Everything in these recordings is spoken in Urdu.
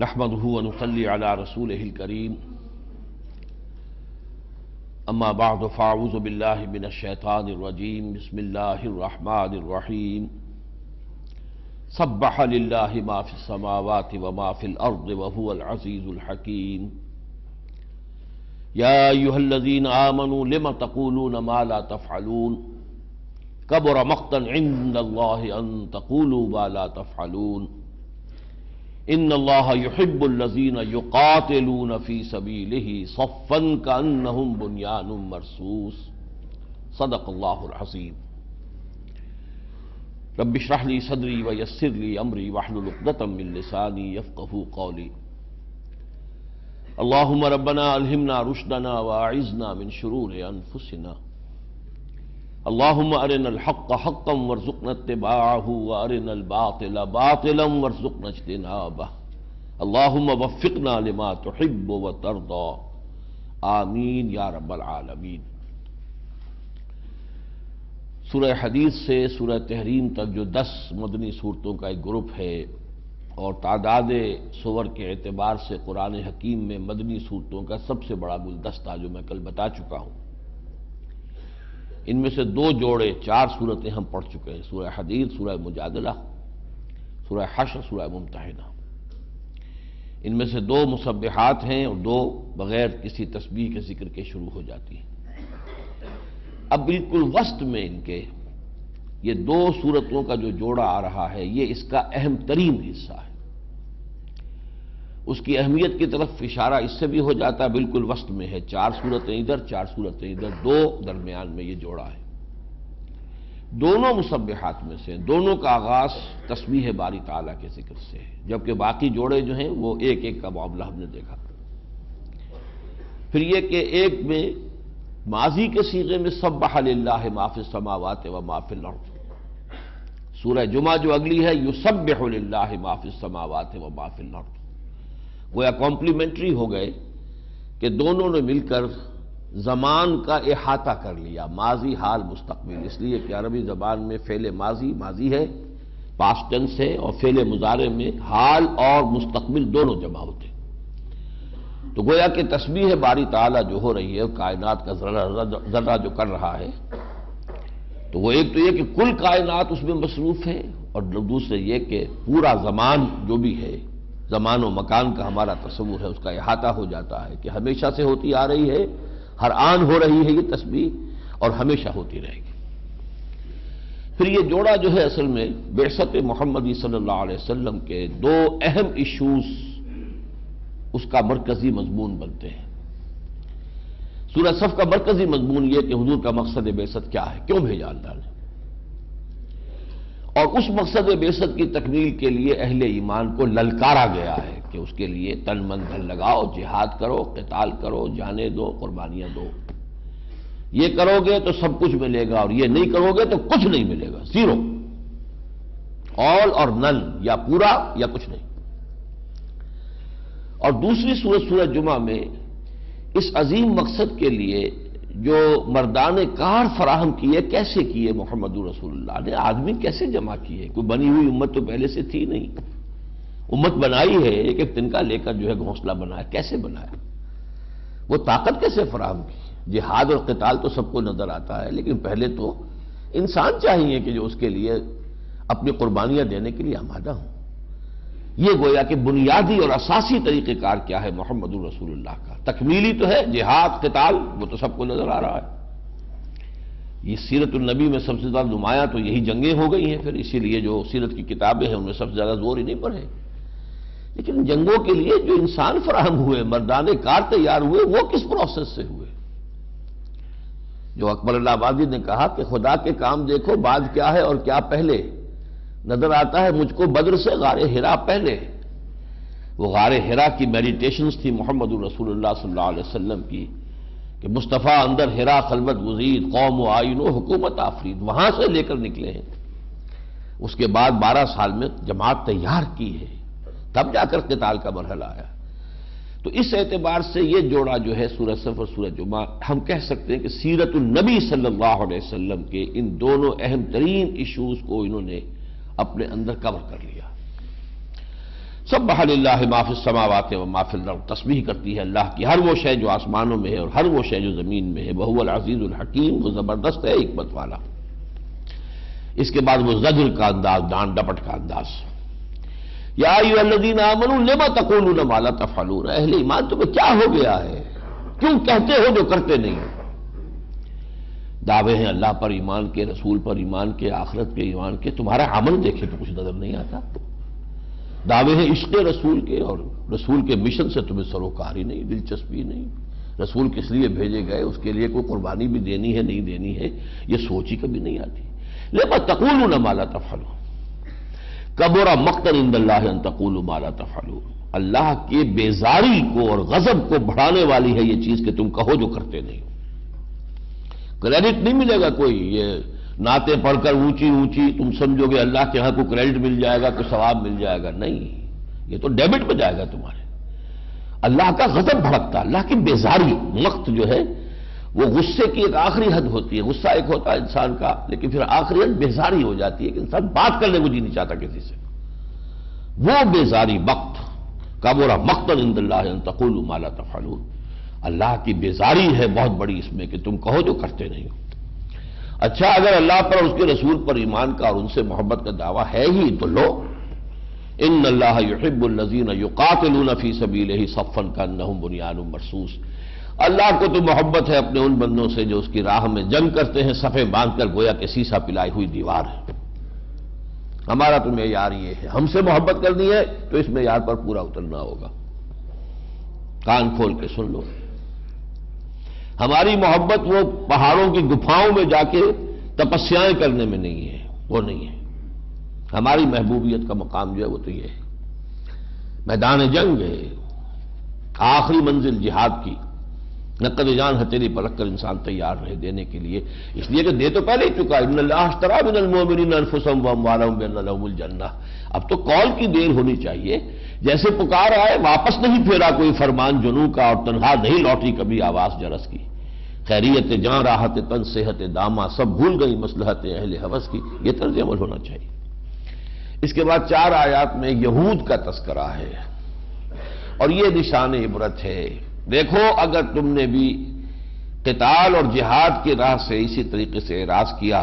نحمده ونصلي على رسوله الكريم اما بعد فاعوذ بالله من الشيطان الرجيم بسم الله الرحمن الرحيم سبح لله ما في السماوات وما في الارض وهو العزيز الحكيم يا ايها الذين آمنوا لم تقولون ما لا تفعلون كبر مقتا عند الله ان تقولوا ما لا تفعلون ان اللہ یحب الذین یقاتلون فی سبیلہ صفا کأنہم بنیان مرصوص صدق اللہ العظیم رب اشرح لی صدری ویسر لی امری واحلل عقدۃ من لسانی یفقہوا قولی اللہم ربنا الہمنا رشدنا واعذنا من شرور انفسنا اللہم ارنا الحق حقا وارزقنا اتباعہ وارنا الباطل باطلا وارزقنا اجتنابہ اللہم وفقنا لما تحب وترضى آمین یا رب العالمین۔ سورہ حدیث سے سورہ تحریم تک جو 10 مدنی صورتوں کا ایک گروپ ہے اور تعداد سور کے اعتبار سے قرآن حکیم میں مدنی صورتوں کا سب سے بڑا گلدستہ جو میں کل بتا چکا ہوں، ان میں سے 2 جوڑے 4 صورتیں ہم پڑھ چکے ہیں، سورہ حدید، سورہ مجادلہ، سورہ حشر، سورہ ممتحنہ۔ ان میں سے 2 مسبحات ہیں اور 2 بغیر کسی تسبیح کے ذکر کے شروع ہو جاتی ہیں۔ اب بالکل وسط میں ان کے یہ 2 صورتوں کا جو جوڑا آ رہا ہے، یہ اس کا اہم ترین حصہ ہے۔ اس کی اہمیت کی طرف اشارہ اس سے بھی ہو جاتا ہے، بالکل وسط میں ہے، 4 صورتیں ادھر 4 صورتیں ادھر، 2 درمیان میں یہ جوڑا ہے۔ دونوں مسبحات میں سے دونوں کا آغاز تسبیح باری تعالیٰ کے ذکر سے ہے، جبکہ باقی جوڑے جو ہیں وہ ایک ایک کا معاملہ ہم نے دیکھا۔ پھر یہ کہ ایک میں ماضی کے صیغے میں سبح للہ ما فی السماوات و ما فی الارض، سورہ جمعہ جو اگلی ہے یسبح للہ ما فی السماوات و ما فی الارض، گویا کمپلیمنٹری ہو گئے کہ دونوں نے مل کر زمان کا احاطہ کر لیا، ماضی حال مستقبل، اس لیے کہ عربی زبان میں فعل ماضی ماضی ہے، پاسٹ ٹینس ہے، اور فعل مضارع میں حال اور مستقبل دونوں جمع ہوتے ہیں۔ تو گویا کہ تسبیح باری تعالیٰ جو ہو رہی ہے، کائنات کا ذرہ جو کر رہا ہے، تو وہ ایک تو یہ کہ کل کائنات اس میں مصروف ہے، اور دوسرے یہ کہ پورا زمان جو بھی ہے، زمان و مکان کا ہمارا تصور ہے، اس کا احاطہ ہو جاتا ہے کہ ہمیشہ سے ہوتی آ رہی ہے، ہر آن ہو رہی ہے یہ تسبیح، اور ہمیشہ ہوتی رہے گی۔ پھر یہ جوڑا جو ہے اصل میں بعثت محمدی صلی اللہ علیہ وسلم کے 2 اہم ایشوز اس کا مرکزی مضمون بنتے ہیں۔ سورہ صف کا مرکزی مضمون یہ کہ حضور کا مقصد بعثت کیا ہے، کیوں بھیجا اللہ نے، اور اس مقصد بعثت کی تکمیل کے لیے اہل ایمان کو للکارا گیا ہے کہ اس کے لیے تن من دھن لگاؤ، جہاد کرو، قتال کرو، جانیں دو، قربانیاں دو۔ یہ کرو گے تو سب کچھ ملے گا، اور یہ نہیں کرو گے تو کچھ نہیں ملے گا، زیرو، آل اور نن، یا پورا یا کچھ نہیں۔ اور دوسری سورہ جمعہ میں اس عظیم مقصد کے لیے جو مردان کار فراہم کیے، کیسے کیے محمد رسول اللہ نے، آدمی کیسے جمع کیے، کوئی بنی ہوئی امت تو پہلے سے تھی نہیں، امت بنائی ہے، ایک ایک تنکا لے کر جو ہے گھونسلہ بنایا، کیسے بنایا، وہ طاقت کیسے فراہم کی۔ جہاد اور قتال تو سب کو نظر آتا ہے، لیکن پہلے تو انسان چاہیے کہ جو اس کے لیے اپنی قربانیاں دینے کے لیے آمادہ ہوں۔ یہ گویا کہ بنیادی اور اساسی طریقہ کار کیا ہے محمد رسول اللہ کا، تکمیلی تو ہے جہاد قتال، وہ تو سب کو نظر آ رہا ہے۔ یہ سیرت النبی میں سب سے زیادہ نمایاں تو یہی جنگیں ہو گئی ہیں، پھر اسی لیے جو سیرت کی کتابیں ہیں ان میں سب سے زیادہ زور ہی نہیں پڑے، لیکن جنگوں کے لیے جو انسان فراہم ہوئے، مردان کار تیار ہوئے، وہ کس پروسیس سے ہوئے۔ جو اکبر اللہ آبادی نے کہا کہ خدا کے کام دیکھو بعد کیا ہے اور کیا پہلے، نظر آتا ہے مجھ کو بدر سے غار حرا پہلے۔ وہ غار حرا کی میڈیٹیشنز تھی محمد رسول اللہ صلی اللہ علیہ وسلم کی، کہ مصطفیٰ اندر حرا خلوت گزید، قوم و آئین و حکومت آفرید، وہاں سے لے کر نکلے ہیں۔ اس کے بعد 12 سال میں جماعت تیار کی ہے، تب جا کر قتال کا مرحلہ آیا۔ تو اس اعتبار سے یہ جوڑا جو ہے سورہ صف اور سورہ جمعہ، ہم کہہ سکتے ہیں کہ سیرت النبی صلی اللہ علیہ وسلم کے ان دونوں اہم ترین ایشوز کو انہوں نے اپنے اندر کور کر لیا۔ سبح للہ ما فی السماوات و ما فی الارض، تسبیح کرتی ہے اللہ کی ہر وہ شے جو آسمانوں میں ہے اور ہر وہ شے جو زمین میں ہے، وہو العزیز الحکیم، وہ زبردست ہے حکمت والا۔ اس کے بعد وہ زجر کا انداز، ڈانٹ ڈپٹ کا انداز، یا ایھا الذین آمنوا لم تقولون ما لا تفعلون، اہل ایمان تمہیں کیا ہو گیا ہے، کیوں کہتے ہو جو کرتے نہیں ہو؟ دعوے ہیں اللہ پر ایمان کے، رسول پر ایمان کے، آخرت کے ایمان کے، تمہارا عمل دیکھے تو کچھ نظر نہیں آتا۔ دعوے ہیں عشق رسول کے، اور رسول کے مشن سے تمہیں سروکار ہی نہیں، دلچسپی نہیں۔ رسول کس لیے بھیجے گئے، اس کے لیے کوئی قربانی بھی دینی ہے نہیں دینی ہے، یہ سوچ ہی کبھی نہیں آتی۔ لما تقولون ما لا تفعلون کبر مقتا عند اللہ ان تقولوا ما لا تفعلون، اللہ کے بیزاری کو اور غضب کو بڑھانے والی ہے یہ چیز کہ تم کہو جو کرتے نہیں ہو۔ کریڈٹ نہیں ملے گا کوئی، یہ نعتیں پڑھ کر اونچی اونچی تم سمجھو گے اللہ کے ہاں کوئی کریڈٹ مل جائے گا، کوئی ثواب مل جائے گا، نہیں، یہ تو ڈیبٹ پہ جائے گا تمہارے۔ اللہ کا غضب بھڑکتا، اللہ کی بیزاری، مقت جو ہے وہ غصے کی ایک آخری حد ہوتی ہے، غصہ ایک ہوتا ہے انسان کا، لیکن پھر آخری حد بیزاری ہو جاتی ہے کہ انسان بات کرنے کو جی نہیں چاہتا کسی سے، وہ بیزاری وقت کبر مقتا عند اللہ ان تقولوا ما لا تفعلون، اللہ کی بیزاری ہے بہت بڑی اس میں کہ تم کہو جو کرتے نہیں ہو۔ اچھا اگر اللہ پر اور اس کے رسول پر ایمان کا اور ان سے محبت کا دعویٰ ہے ہی تو لو، ان اللہ یحب الذین یقاتلون فی سبیلہ صفا کانہم بنیان مرصوص، اللہ کو تو محبت ہے اپنے ان بندوں سے جو اس کی راہ میں جنگ کرتے ہیں صفیں باندھ کر، گویا کہ سیسا پلائی ہوئی دیوار ہے۔ ہمارا تو معیار یہ ہے، ہم سے محبت کرنی ہے تو اس معیار پر پورا اترنا ہوگا۔ کان کھول کے سن لو، ہماری محبت وہ پہاڑوں کی گپھاؤں میں جا کے تپسیائیں کرنے میں نہیں ہے، وہ نہیں ہے۔ ہماری محبوبیت کا مقام جو ہے وہ تو یہ ہے، میدان جنگ ہے، آخری منزل جہاد کی، نقد جان ہتھیلی پر رکھ کر انسان تیار رہے دینے کے لیے، اس لیے کہ دے تو پہلے ہی چکا، ان اللہ اشتری من المؤمنین انفسهم واموالهم بان لهم الجنہ۔ اب تو کال کی دیر ہونی چاہیے، جیسے پکار آئے واپس نہیں پھیرا کوئی فرمان جنوں کا، اور تنہا نہیں لوٹی کبھی آواز جرس کی، خیریت جاں راحت تن صحت دامہ سب بھول گئی مصلحت اہل ہوس کی، یہ طرز عمل ہونا چاہیے۔ اس کے بعد 4 آیات میں یہود کا تذکرہ ہے، اور یہ نشان عبرت ہے۔ دیکھو اگر تم نے بھی قتال اور جہاد کی راہ سے اسی طریقے سے اعراض کیا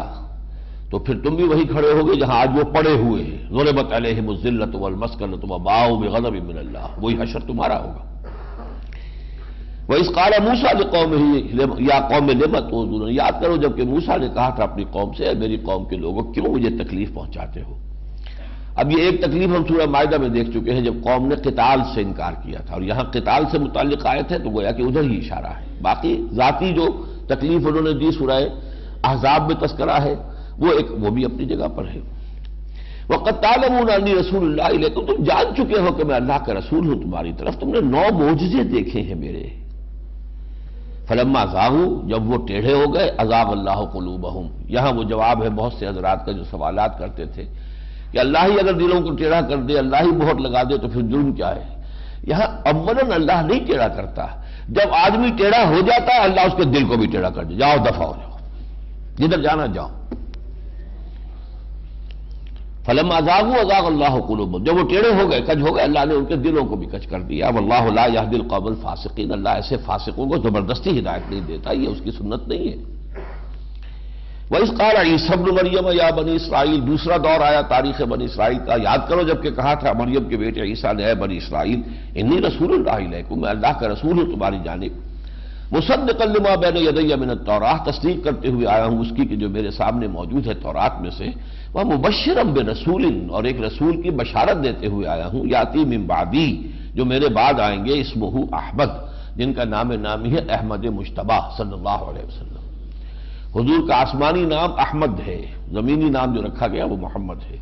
تو پھر تم بھی وہی کھڑے ہوگے جہاں آج وہ پڑے ہوئے ہیں، ضربت علیہم الذلۃ والمسکنۃ وباؤوا بغضب من اللہ، وہی حشر تمہارا ہوگا۔ وَإِذْ قَالَ مُوسَىٰ لِقَوْمِهِ يَا قَوْمِ لِمَ تُؤْذُونَنِي، یاد کرو جب کہ موسیٰ نے کہا تھا اپنی قوم سے، میری قوم کے لوگوں کیوں مجھے تکلیف پہنچاتے ہو۔ اب یہ ایک تکلیف ہم سورہ مائدہ میں دیکھ چکے ہیں جب قوم نے قتال سے انکار کیا تھا، اور یہاں قتال سے متعلق آیت ہے تو گویا کہ ادھر ہی اشارہ ہے۔ باقی ذاتی جو تکلیف انہوں نے دی سورہ احزاب میں تذکرہ ہے وہ بھی اپنی جگہ پر ہے۔ وَقَدْ تَعْلَمُونَ أَنِّي رَسُولُ اللَّهِ إِلَيْكُمْ، تم جان چکے ہو کہ میں اللہ کا رسول ہوں تمہاری طرف، تم نے 9 معجزے دیکھے ہیں میرے۔ فلما زاغوا، جب وہ ٹیڑھے ہو گئے، ازاغ اللہ قلوبہم، یہاں وہ جواب ہے بہت سے حضرات کا جو سوالات کرتے تھے کہ اللہ ہی اگر دلوں کو ٹیڑھا کر دے، اللہ ہی مہر لگا دے تو پھر جرم کیا ہے۔ یہاں اولاً اللہ نہیں ٹیڑھا کرتا، جب آدمی ٹیڑھا ہو جاتا ہے اللہ اس کے دل کو بھی ٹیڑھا کر دے، جاؤ دفع ہو جاؤ، جدھر جانا جاؤ۔ فلما ازاغوا ازاغ اللہ قلوبہم، جب وہ ٹیڑھے ہو گئے، کج ہو گئے، اللہ نے ان کے دلوں کو بھی کج کر دیا۔ واللہ لا یہدی القوم الفاسقین، اللہ ایسے فاسقوں کو زبردستی ہدایت نہیں دیتا، یہ اس کی سنت نہیں ہے۔ وَإِذْ قَالَ عِیسیٰ ابْنُ مَرْیَمَ یَا بَنِی اسرائیل، دوسرا دور آیا تاریخ بنی اسرائیل کا، یاد کرو جب کہ کہا تھا مریم کے بیٹے عیسیٰ نے، اے بنی اسرائیل انی رسول اللہ الیکم، میں اللہ کا رسول ہوں تمہاری جانب، مصدقا لما بین یدی من التوراۃ، تصدیق کرتے ہوئے آیا ہوں اس کی کہ جو میرے سامنے موجود ہے تورات میں سے، ومبشرا برسول، اور ایک رسول کی بشارت دیتے ہوئے آیا ہوں، یاتی من بعدی، جو میرے بعد آئیں گے، اسمہ احمد، جن کا نام نامی ہے احمد مجتبیٰ صلی اللہ علیہ وسلم۔ حضور کا آسمانی نام احمد ہے، زمینی نام جو رکھا گیا وہ محمد ہے۔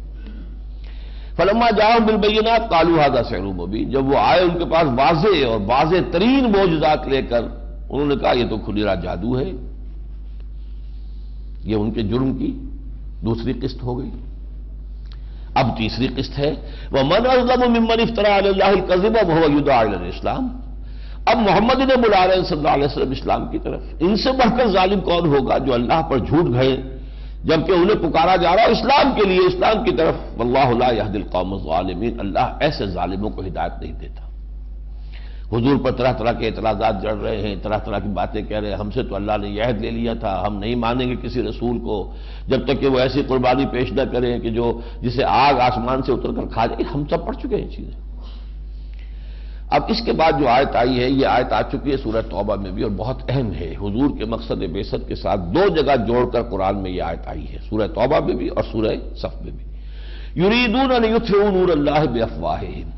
فلما جاءہم بالبینات قالوا ھذا سحر مبین، جب وہ آئے ان کے پاس واضح اور واضح ترین معجزات لے کر، انہوں نے کہا یہ تو کھلیرا جادو ہے، یہ ان کے جرم کی دوسری قسط ہو گئی۔ اب تیسری قسط ہے، وَمَنْ أَظْلَمُ مِمَّنِ افْتَرَىٰ عَلَى اللَّهِ الْكَذِبَ وَهُوَ يُدْعَىٰ إِلَى الْإِسْلَامِ، اب محمد انہیں بلا رہے ہیں صلی اللہ علیہ وسلم اسلام کی طرف، ان سے بڑھ کر ظالم کون ہوگا جو اللہ پر جھوٹ گھڑے جبکہ انہیں پکارا جا رہا اسلام کے لیے، اسلام کی طرف۔ واللہ لا یہدی القوم الظالمین، اللہ ایسے ظالموں کو ہدایت نہیں دیتا۔ حضور پر طرح طرح کے اعتراضات جڑ رہے ہیں، طرح طرح کی باتیں کہہ رہے ہیں، ہم سے تو اللہ نے یہ عہد لے لیا تھا، ہم نہیں مانیں گے کسی رسول کو جب تک کہ وہ ایسی قربانی پیش نہ کریں کہ جسے آگ آسمان سے اتر کر کھا جائے۔ ہم سب پڑھ چکے ہیں یہ چیزیں۔ اب اس کے بعد جو آیت آئی ہے، یہ آیت آ چکی ہے سورہ توبہ میں بھی، اور بہت اہم ہے۔ حضور کے مقصد بعثت کے ساتھ دو جگہ جوڑ کر قرآن میں یہ آیت آئی ہے، سورہ توبہ میں بھی اور سورہ صف میں بھی۔ یریدون ان یطفئوا نور اللہ بافواہہم،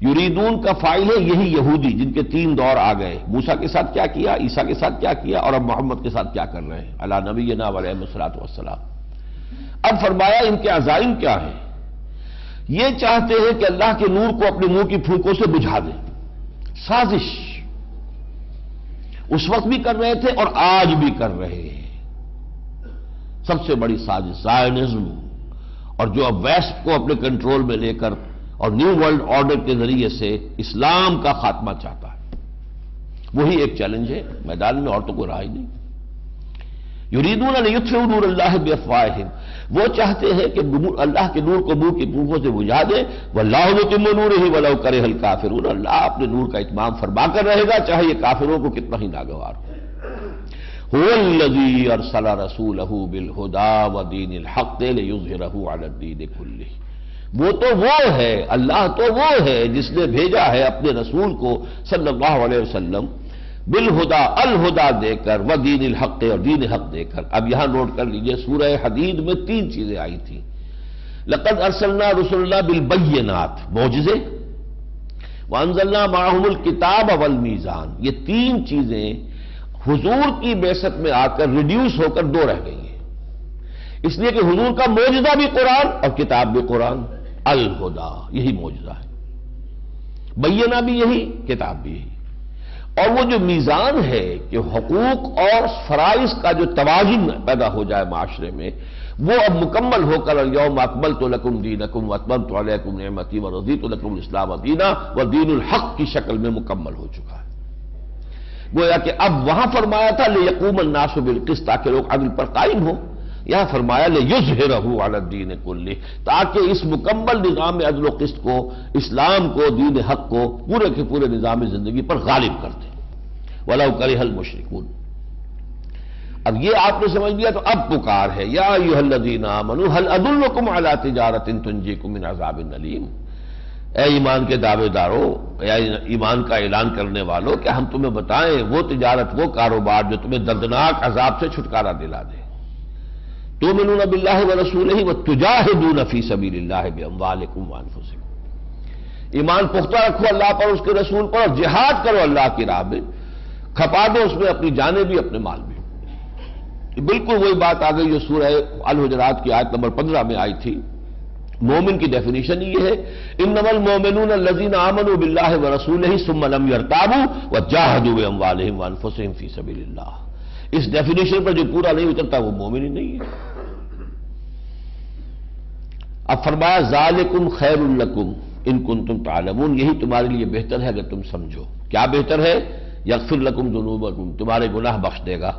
یریدون کا فاعل ہے یہی یہودی جن کے تین دور آ گئے، موسیٰ کے ساتھ کیا کیا، عیسیٰ کے ساتھ کیا کیا، اور اب محمد کے ساتھ کیا کر رہے ہیں علی نبینا و علیہ الصلوۃ والسلام۔ اب فرمایا ان کے عزائم کیا ہیں؟ یہ چاہتے ہیں کہ اللہ کے نور کو اپنے منہ کی پھونکوں سے بجھا دیں۔ سازش اس وقت بھی کر رہے تھے اور آج بھی کر رہے ہیں۔ سب سے بڑی سازش زائنزم، اور جو اب ویسٹ کو اپنے کنٹرول میں لے کر اور نیو ورلڈ آرڈر کے ذریعے سے اسلام کا خاتمہ چاہتا ہے، وہی ایک چیلنج ہے میدان میں، اور تو کوئی راہ ہی نہیں۔ یریدون ان یطفئوا نور اللہ بافواہہم، وہ چاہتے ہیں کہ اللہ کے نور کو منہ کی پھونکوں سے بجھا دے۔ واللہ متم نورہ ولو کرہ الکافرون، اللہ اپنے نور کا اتمام فرما کر رہے گا چاہے یہ کافروں کو کتنا ہی ناگوار ہو۔ هو الذی ارسل رسولہ بالہدی ودین الحق لیظہرہ علی الدین کلہ، وہ تو وہ ہے، اللہ تو وہ ہے جس نے بھیجا ہے اپنے رسول کو صلی اللہ علیہ وسلم بالہدا، الہدا دے کر، و دین الحق، اور دین حق دے کر۔ اب یہاں نوٹ کر لیجئے سورہ حدید میں تین چیزیں آئی تھیں۔ لقد ارسلنا رسلنا بالبینات، معجزے، وانزلنا معہم الکتاب والمیزان، یہ تین چیزیں حضور کی بعثت میں آ کر ریڈیوس ہو کر دو رہ گئی ہیں، اس لیے کہ حضور کا معجزہ بھی قرآن اور کتاب بھی قرآن، الہدا یہی معجزہ ہے، بینہ بھی یہی، کتاب بھی یہی۔ اور وہ جو میزان ہے کہ حقوق اور فرائض کا جو توازن پیدا ہو جائے معاشرے میں، وہ اب مکمل ہو کر الیوم اکملت لکم دینکم واتممت علیکم نعمتی ورضیت لکم الاسلام دینا ودین الحق کی شکل میں مکمل ہو چکا ہے۔ گویا کہ اب وہاں فرمایا تھا لیقوم الناس بالقسط، تاکہ لوگ عدل پر قائم ہوں، یہاں فرمایا لیظہرہ علی الدین کلہ، تاکہ اس مکمل نظام عدل و قسط کو، اسلام کو، دین حق کو پورے کے پورے نظام زندگی پر غالب کر دیں۔ وَلَوْ كَرِهَ الْمُشْرِكُونَ، اب یہ آپ نے سمجھ لیا تو اب پکار ہے، یا ایھا الذین آمنوا هل ادلکم علی تجارۃ تنجیکم من عذاب الیم، اے ایمان کے دعوے دارو، اے ایمان کا اعلان کرنے والو، کہ ہم تمہیں بتائیں وہ تجارت، وہ کاروبار جو تمہیں دردناک عذاب سے چھٹکارا دلا دے۔ تؤمنون باللہ ورسولہ وتجاہدون فی سبیل اللہ باموالکم وانفسکم، ایمان پختہ رکھو اللہ پر، اس کے رسول پر، اور جہاد کرو اللہ کی راہ میں، کھپا دو اس میں اپنی جانیں بھی اپنے مال بھی۔ بالکل وہی بات آ گئی جو سورہ الحجرات کی آیت نمبر 15 میں آئی تھی۔ مومن کی ڈیفینیشن یہ ہے، انما المؤمنون الذین آمنوا باللہ ورسولہ ثم لم یرتابوا وجاہدوا باموالہم وانفسہم فی سبیل اللہ، اس ڈیفینیشن پر جو پورا نہیں اترتا وہ مومن ہی نہیں ہے۔ اب فرمایا ذالکم خیر لکم ان کنتم تعلمون، یہی تمہارے لیے بہتر ہے اگر تم سمجھو۔ کیا بہتر ہے؟ یغفر لکم ذنوبکم، تمہارے گناہ بخش دے گا،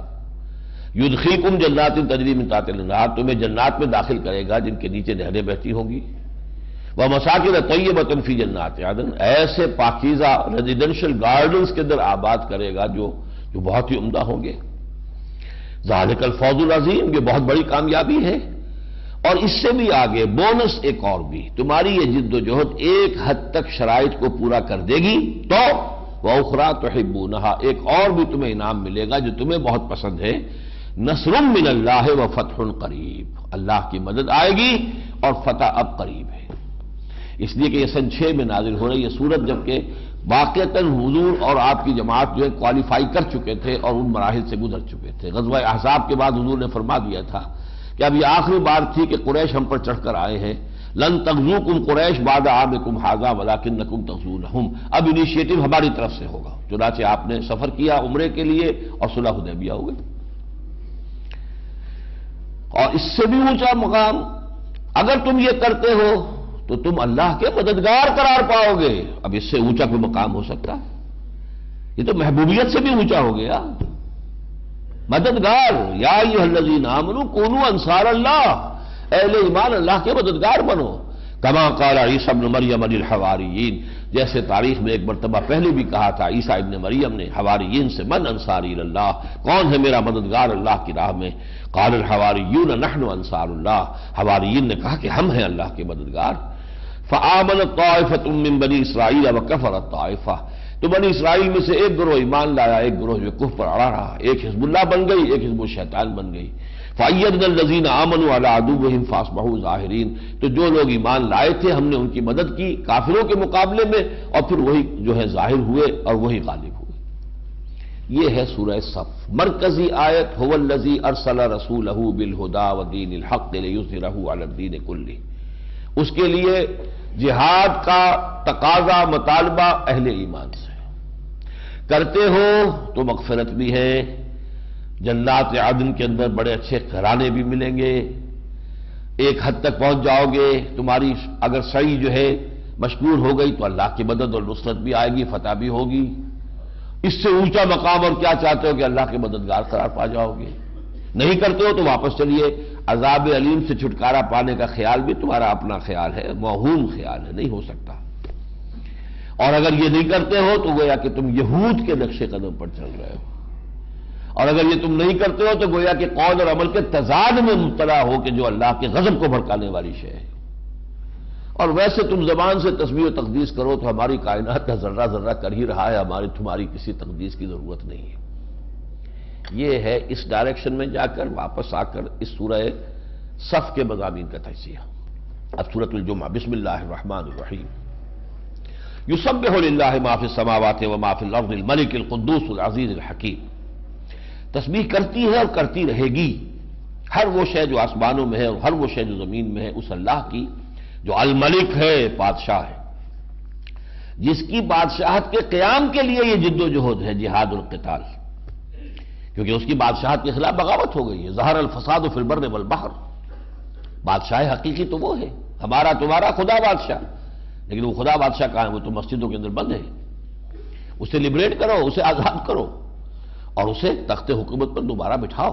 یدخلکم جنات تجری من تحتہا الانہار، تمہیں جنات میں داخل کرے گا جن کے نیچے نہریں بہتی ہوں گی، ومساکن طیبۃ فی جنات عدن، ایسے پاکیزہ ریزیڈینشل گارڈنز کے اندر آباد کرے گا جو بہت ہی عمدہ ہوں گے۔ ذالک الفوز العظیم، یہ بہت بڑی کامیابی ہے۔ اور اس سے بھی آگے بونس ایک اور بھی، تمہاری یہ جد و جہد ایک حد تک شرائط کو پورا کر دے گی تو وَأُخْرَىٰ تُحِبُّونَهَا، ایک اور بھی تمہیں انعام ملے گا جو تمہیں بہت پسند ہے، نصر من اللہ وفتح قریب، اللہ کی مدد آئے گی اور فتح اب قریب ہے۔ اس لیے کہ یہ سن 6 میں نازل ہو رہی ہے سورت، جبکہ واقعتاً حضور اور آپ کی جماعت جو ہے کوالیفائی کر چکے تھے اور ان مراحل سے گزر چکے تھے۔ غزوہ احزاب کے بعد حضور نے فرما دیا تھا کہ اب یہ آخری بار تھی کہ قریش ہم پر چڑھ کر آئے ہیں، لن تغزوکم قریش بعد عامکم ھذا ولکنکم تغزونہم، اب انیشیٹو ہماری طرف سے ہوگا۔ چنانچہ آپ نے سفر کیا عمرے کے لیے اور صلح حدیبیہ ہو گئی۔ اور اس سے بھی اونچا مقام، اگر تم یہ کرتے ہو تو تم اللہ کے مددگار قرار پاؤ گے۔ اب اس سے اونچا کوئی مقام ہو سکتا ہے؟ یہ تو محبوبیت سے بھی اونچا ہو گیا۔ مددگار، یا ایھا الذین آمنوا کونوا انصار اللہ، اہل ایمان اللہ کے مددگار بنو، کما قال عیسی ابن مریم للحواریین، جیسے تاریخ میں ایک مرتبہ پہلے بھی کہا تھا عیسیٰ ابن مریم نے حواریین سے، من انصاری اللہ، کون ہے میرا مددگار اللہ کی راہ میں؟ قال الحواریون نحن انصار اللہ، حواریین نے کہا کہ ہم ہیں اللہ کے مددگار۔ فآمنت طائفۃ من بنی اسرائیل وکفرت طائفہ، تو بنی اسرائیل میں سے ایک گروہ ایمان لایا، ایک گروہ جو کفر پر اڑا رہا، ایک حزب اللہ بن گئی، ایک حزب الشیطان بن گئی۔ فأیدنا الذین آمنوا علی عدوہم فاصبحوا ظاہرین، تو جو لوگ ایمان لائے تھے ہم نے ان کی مدد کی کافروں کے مقابلے میں، اور پھر وہی جو ہے ظاہر ہوئے اور وہی غالب ہوئے۔ یہ ہے سورہ صف، مرکزی آیت هو الذی ارسل رسولہ بالہدی ودین الحق لیظہرہ علی الدین کلہ، اس کے لیے جہاد کا تقاضا مطالبہ اہل ایمان سے، کرتے ہو تو مغفرت بھی ہے، جنات عدن کے اندر بڑے اچھے گھرانے بھی ملیں گے، ایک حد تک پہنچ جاؤ گے، تمہاری اگر سعی جو ہے مشکور ہو گئی تو اللہ کی مدد اور نصرت بھی آئے گی، فتح بھی ہوگی۔ اس سے اونچا مقام اور کیا چاہتے ہو کہ اللہ کے مددگار قرار پا جاؤ گے؟ نہیں کرتے ہو تو واپس چلیے، عذاب علیم سے چھٹکارا پانے کا خیال بھی تمہارا اپنا خیال ہے، موہوم خیال ہے، نہیں ہو سکتا۔ اور اگر یہ نہیں کرتے ہو تو گویا کہ تم یہود کے نقش قدم پر چل رہے ہو، اور اگر یہ تم نہیں کرتے ہو تو گویا کہ قول اور عمل کے تضاد میں مبتلا ہو کہ جو اللہ کے غضب کو بھڑکانے والی شے ہے۔ اور ویسے تم زبان سے تسبیح و تقدیس کرو تو ہماری کائنات کا ذرہ ذرہ کر ہی رہا ہے، ہماری تمہاری کسی تقدیس کی ضرورت نہیں ہے۔ یہ ہے اس ڈائریکشن میں جا کر واپس آ کر اس سورہ صف کے مضامین کا تجزیہ۔ اب سورۃ الجمعہ، بسم اللہ الرحمن الرحیم، یسبح للہ ما فی السماوات وما فی الارض الملک القدوس العزیز الحکیم، تسبیح کرتی ہے اور کرتی رہے گی ہر وہ شے جو آسمانوں میں ہے اور ہر وہ شے جو زمین میں ہے اس اللہ کی جو الملک ہے، بادشاہ ہے، جس کی بادشاہت کے قیام کے لیے یہ جد و جہد ہے، جہاد القتال، کیونکہ اس کی بادشاہت کے خلاف بغاوت ہو گئی ہے۔ ظہر الفساد فی البر والبحر، بادشاہ حقیقی تو وہ ہے، ہمارا تمہارا خدا بادشاہ، لیکن وہ خدا بادشاہ کہاں ہے؟ وہ تو مسجدوں کے اندر بند ہے، اسے لبریٹ کرو، اسے آزاد کرو اور اسے تخت حکومت پر دوبارہ بٹھاؤ۔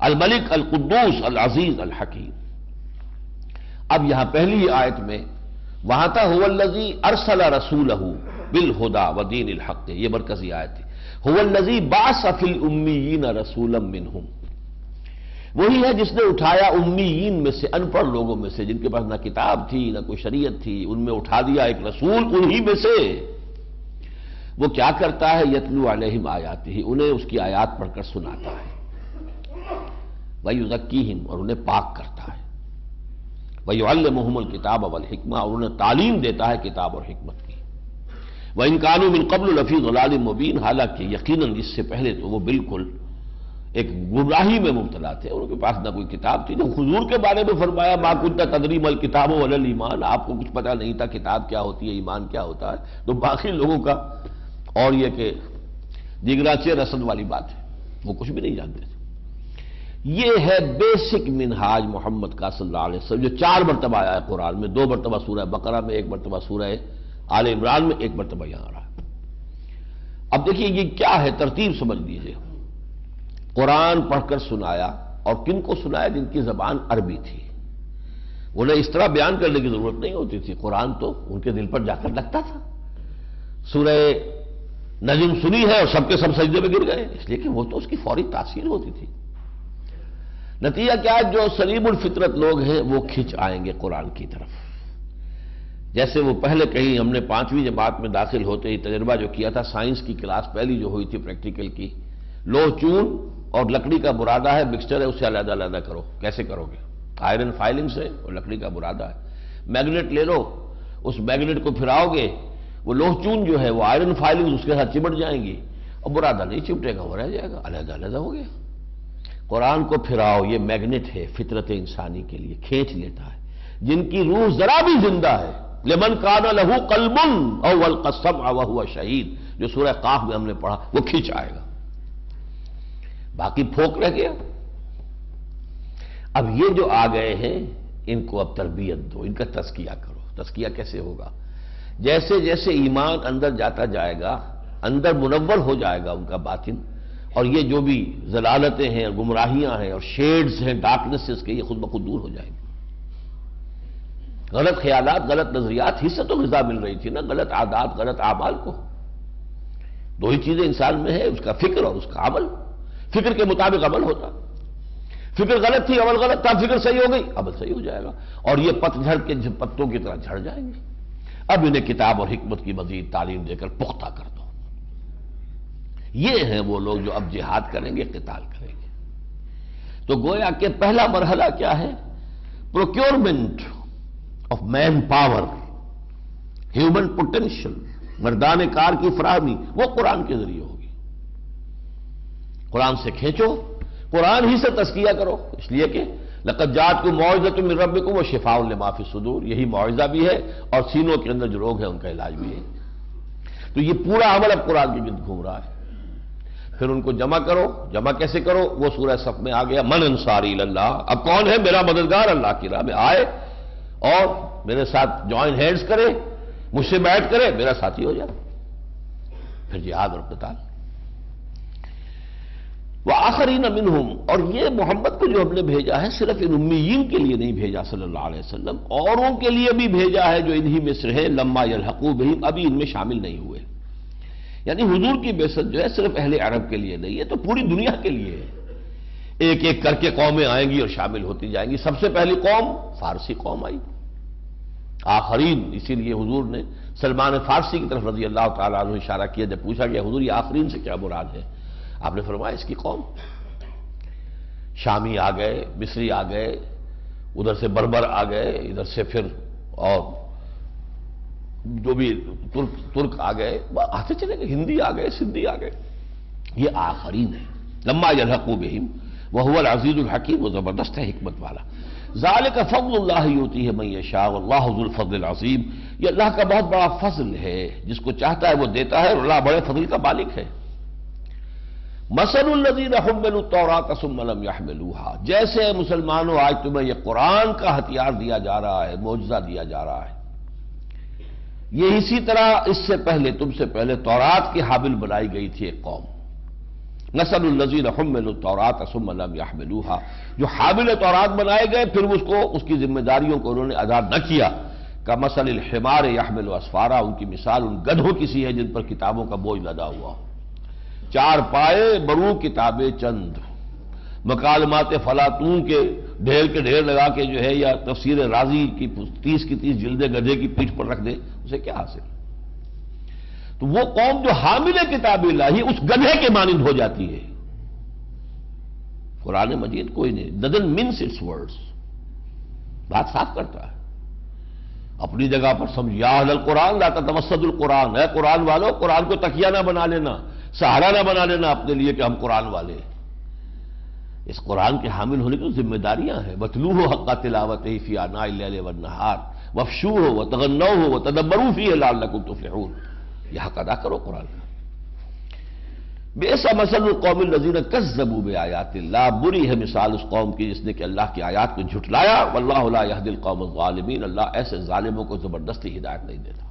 الملک القدوس العزیز الحکیم۔ اب یہاں پہلی آیت میں وہاں تھا هو الذی ارسل رسولہ بالہدی ودین الحق، یہ مرکزی آیت تھی۔ هو الذی بعث فی الامیین رسولا منہم، وہی ہے جس نے اٹھایا امیین میں سے، ان پڑھ لوگوں میں سے جن کے پاس نہ کتاب تھی نہ کوئی شریعت تھی، ان میں اٹھا دیا ایک رسول انہی میں سے۔ وہ کیا کرتا ہے؟ یتلو علیہم آیاتہ، انہیں اس کی آیات پڑھ کر سناتا ہے، ویزکیہم، اور انہیں پاک کرتا ہے، ویعلمہم الکتاب والحکمہ، اور انہیں تعلیم دیتا ہے کتاب اور حکمت کی۔ وَإِن كَانُوا مِن قَبْلُ لَفِي ضَلَالٍ مُبِينٍ، حالانکہ یقیناً اس سے پہلے تو وہ بالکل ایک گمراہی میں مبتلا تھے، ان کے پاس نہ کوئی کتاب تھی۔ جب حضور کے بارے میں فرمایا مَا كُنتَ تَدْرِي مَا الْكِتَابُ وَلَا الْإِيمَانُ، آپ کو کچھ پتہ نہیں تھا کتاب کیا ہوتی ہے، ایمان کیا ہوتا ہے، تو باقی لوگوں کا اور یہ کہ دیگراچے رسد والی بات ہے، وہ کچھ بھی نہیں جانتے تھے۔ یہ ہے بیسک منہاج محمد کا صلی اللہ علیہ وسلم، جو 4 مرتبہ آیا ہے قرآن میں، 2 مرتبہ سورہ بقرہ میں، 1 مرتبہ سورہ آل عمران میں، 1 مرتبہ یہاں رہا۔ اب دیکھیے یہ کیا ہے، ترتیب سمجھ لیجیے۔ قرآن پڑھ کر سنایا، اور کن کو سنایا؟ جن کی زبان عربی تھی، انہیں اس طرح بیان کرنے کی ضرورت نہیں ہوتی تھی، قرآن تو ان کے دل پر جا کر لگتا تھا۔ سورہ نجم سنی ہے اور سب کے سب سجدے میں گر گئے، اس لیے کہ وہ تو اس کی فوری تاثیر ہوتی تھی۔ نتیجہ کیا ہے؟ جو سلیم الفطرت لوگ ہیں وہ کھنچ آئیں گے قرآن کی طرف۔ جیسے وہ پہلے کہیں ہم نے 5ویں جماعت میں داخل ہوتے ہی تجربہ جو کیا تھا، سائنس کی کلاس پہلی جو ہوئی تھی پریکٹیکل کی، لوہ چون اور لکڑی کا برادہ ہے، مکسچر ہے، اسے علیحدہ علیحدہ کرو، کیسے کرو گے؟ آئرن فائلنگ سے، اور لکڑی کا برادہ ہے، میگنیٹ لے لو، اس میگنیٹ کو پھراؤ گے، وہ لوہ چون جو ہے وہ آئرن فائلنگ اس کے ساتھ چمٹ جائیں گی، اور برادہ نہیں چمٹے گا، وہ رہ جائے گا، علیحدہ علیحدہ ہو گیا۔ قرآن کو پھراؤ، یہ میگنیٹ ہے فطرت انسانی کے لیے، کھینچ لیتا ہے، جن کی روح ذرا بھی زندہ ہے۔ لمن کان لہ قلب او القى السمع وهو شہید، جو سورہ قاف میں ہم نے پڑھا، وہ کھینچ آئے گا، باقی پھوک رہ گیا۔ اب یہ جو آ گئے ہیں ان کو اب تربیت دو، ان کا تزکیہ کرو۔ تزکیہ کیسے ہوگا؟ جیسے جیسے ایمان اندر جاتا جائے گا، اندر منور ہو جائے گا ان کا باطن، اور یہ جو بھی ضلالتیں ہیں اور گمراہیاں ہیں اور شیڈز ہیں ڈارکنیسز کے، یہ خود بخود دور ہو جائیں گے۔ غلط خیالات، غلط نظریات ہی سے تو غذا مل رہی تھی نا، غلط عادات، غلط اعمال کو۔ دو ہی چیزیں انسان میں ہے، اس کا فکر اور اس کا عمل۔ فکر کے مطابق عمل ہوتا، فکر غلط تھی، عمل غلط تھا، فکر صحیح ہو گئی، عمل صحیح ہو جائے گا، اور یہ پت جھڑ کے پتوں کی طرح جھڑ جائیں گے۔ اب انہیں کتاب اور حکمت کی مزید تعلیم دے کر پختہ کر دو۔ یہ ہیں وہ لوگ جو اب جہاد کریں گے، قتال کریں گے۔ تو گویا کہ پہلا مرحلہ کیا ہے؟ Procurement of manpower, human potential, مردان کار کی فراہمی، وہ قرآن کے ذریعے ہوگی۔ قرآن سے کھینچو، قرآن ہی سے تزکیہ کرو، اس لیے کہ لقد جاءتکم موعظۃ من ربکم وشفاء لما فی الصدور، یہی معجزہ بھی ہے اور سینوں کے اندر جو روگ ہیں ان کا علاج بھی ہے۔ تو یہ پورا عمل اب قرآن کے گرد گھوم رہا ہے۔ پھر ان کو جمع کرو، جمع کیسے کرو؟ وہ سورہ صف میں آ گیا، من انصاری اللہ، اب کون ہے میرا مددگار؟ اللہ کی راہ میں آئے اور میرے ساتھ جوائن ہینڈز کرے، مجھ سے بیٹھ کرے، میرا ساتھی ہو جائے، پھر جہاد اور قتال۔ وآخرین منہم، اور یہ محمد کو جو ہم نے بھیجا ہے صرف ان امیین کے لیے نہیں بھیجا صلی اللہ علیہ وسلم، اوروں کے لیے بھی بھیجا ہے جو انہی مصر ہے، لما یلحقوا بہم، ابھی ان میں شامل نہیں ہوئے۔ یعنی حضور کی بعثت جو ہے صرف اہل عرب کے لیے نہیں ہے، تو پوری دنیا کے لیے ہے۔ ایک ایک کر کے قومیں آئیں گی اور شامل ہوتی جائیں گی۔ سب سے پہلی قوم فارسی قوم آئی، آخرین، اسی لیے حضور نے سلمان فارسی کی طرف رضی اللہ تعالیٰ عنہ اشارہ کیا جب پوچھا گیا حضور یہ آخرین سے کیا مراد ہے؟ آپ نے فرمایا اس کی قوم۔ شامی آ گئے، مصری آ گئے، ادھر سے بربر آ گئے، ادھر سے پھر اور جو بھی ترک آ گئے، آتے چلے گئے، ہندی آ گئے، سندھی آ گئے، یہ آخرین ہے۔ لما یلحقوا بہم وہو العزیز الحکیم، وہ زبردست ہے حکمت والا۔ ذالک فضل اللہ یؤتیہ من یشاء واللہ ذو الفضل العظیم، یہ اللہ کا بہت بڑا فضل ہے، جس کو چاہتا ہے وہ دیتا ہے، اور اللہ بڑے فضل کا مالک ہے۔ مثل الذین حملوا التوراۃ ثم لم یحملوها، جیسے مسلمانوں آج تمہیں یہ قرآن کا ہتھیار دیا جا رہا ہے، معجزہ دیا جا رہا ہے، یہ اسی طرح اس سے پہلے، تم سے پہلے تورات کی حامل بنائی گئی تھی ایک قوم۔ مثل الذین حملوا التوراۃ ثم لم یحملوها، جو حامل تورات بنائے گئے پھر اس کی ذمہ داریوں کو انہوں نے ادا نہ کیا، کمثل الحمار یحمل اسفارا، ان کی مثال ان گدھوں کی سی ہے جن پر کتابوں کا بوجھ لدا ہوا ہو۔ چار پائے برو کتابیں چند، مکالمات فلاطون کے ڈھیر لگا کے جو ہے، یا تفسیر رازی کی 30 کی 30 جلدیں گدھے کی پیٹھ پر رکھ دے، اسے کیا حاصل؟ تو وہ قوم جو حامل کتاب الہی اس گدھے کے مانند ہو جاتی ہے۔ قرآن مجید کوئی نہیں، doesn't mince its words، بات صاف کرتا ہے اپنی جگہ پر سمجھ، یا اہل القرآن لا تتوسدوا القرآن، اے قرآن والو قرآن کو تکیہ نہ بنا لینا، سہارا نہ بنا لینا اپنے لیے کہ ہم قرآن والے۔ اس قرآن کے حامل ہونے کی ذمہ داریاں ہیں، وَاتْلُوهُ حَقَّ تِلَاوَتِهِ فِي آنَاءِ اللَّيْلِ وَالنَّهَارِ وَافْشُوهُ وَتَغَنَّوْهُ وَتَدَبَّرُوا فِيهِ لَعَلَّكُمْ تُفْلِحُونَ، یہ حق ادا کرو قرآن کا۔ بئس مثل القوم الذین کذبوا بآیات اللہ، بری ہے مثال اس قوم کی جس نے کہ اللہ کی آیات کو جھٹلایا، واللہ لا یہدی القوم الظالمین، اللہ ایسے ظالموں کو زبردستی ہدایت نہیں دیتا۔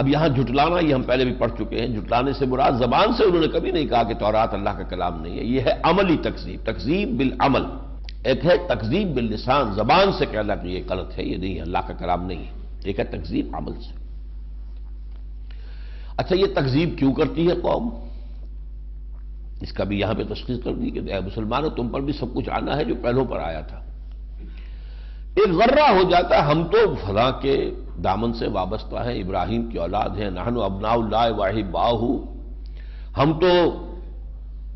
اب یہاں جھٹلانا، یہ ہم پہلے بھی پڑھ چکے ہیں، جھٹلانے سے مراد زبان سے انہوں نے کبھی نہیں کہا کہ تورات اللہ کا کلام نہیں ہے، یہ ہے عملی تکذیب، تکذیب بالعمل۔ ایک ہے تکذیب باللسان، زبان سے کہنا کہ یہ غلط ہے، یہ نہیں ہے، اللہ کا کلام نہیں ہے، ایک ہے تکذیب عمل سے۔ اچھا یہ تکذیب کیوں کرتی ہے قوم؟ اس کا بھی یہاں پہ تشخیص کر دی کہ اے مسلمانوں تم پر بھی سب کچھ آنا ہے جو پہلوں پر آیا تھا۔ ایک ذرہ ہو جاتا ہے ہم تو فلاں کے دامن سے وابستہ ہیں، ابراہیم کی اولاد ہیں، نحن ابناء اللہ واحباہ، ہم تو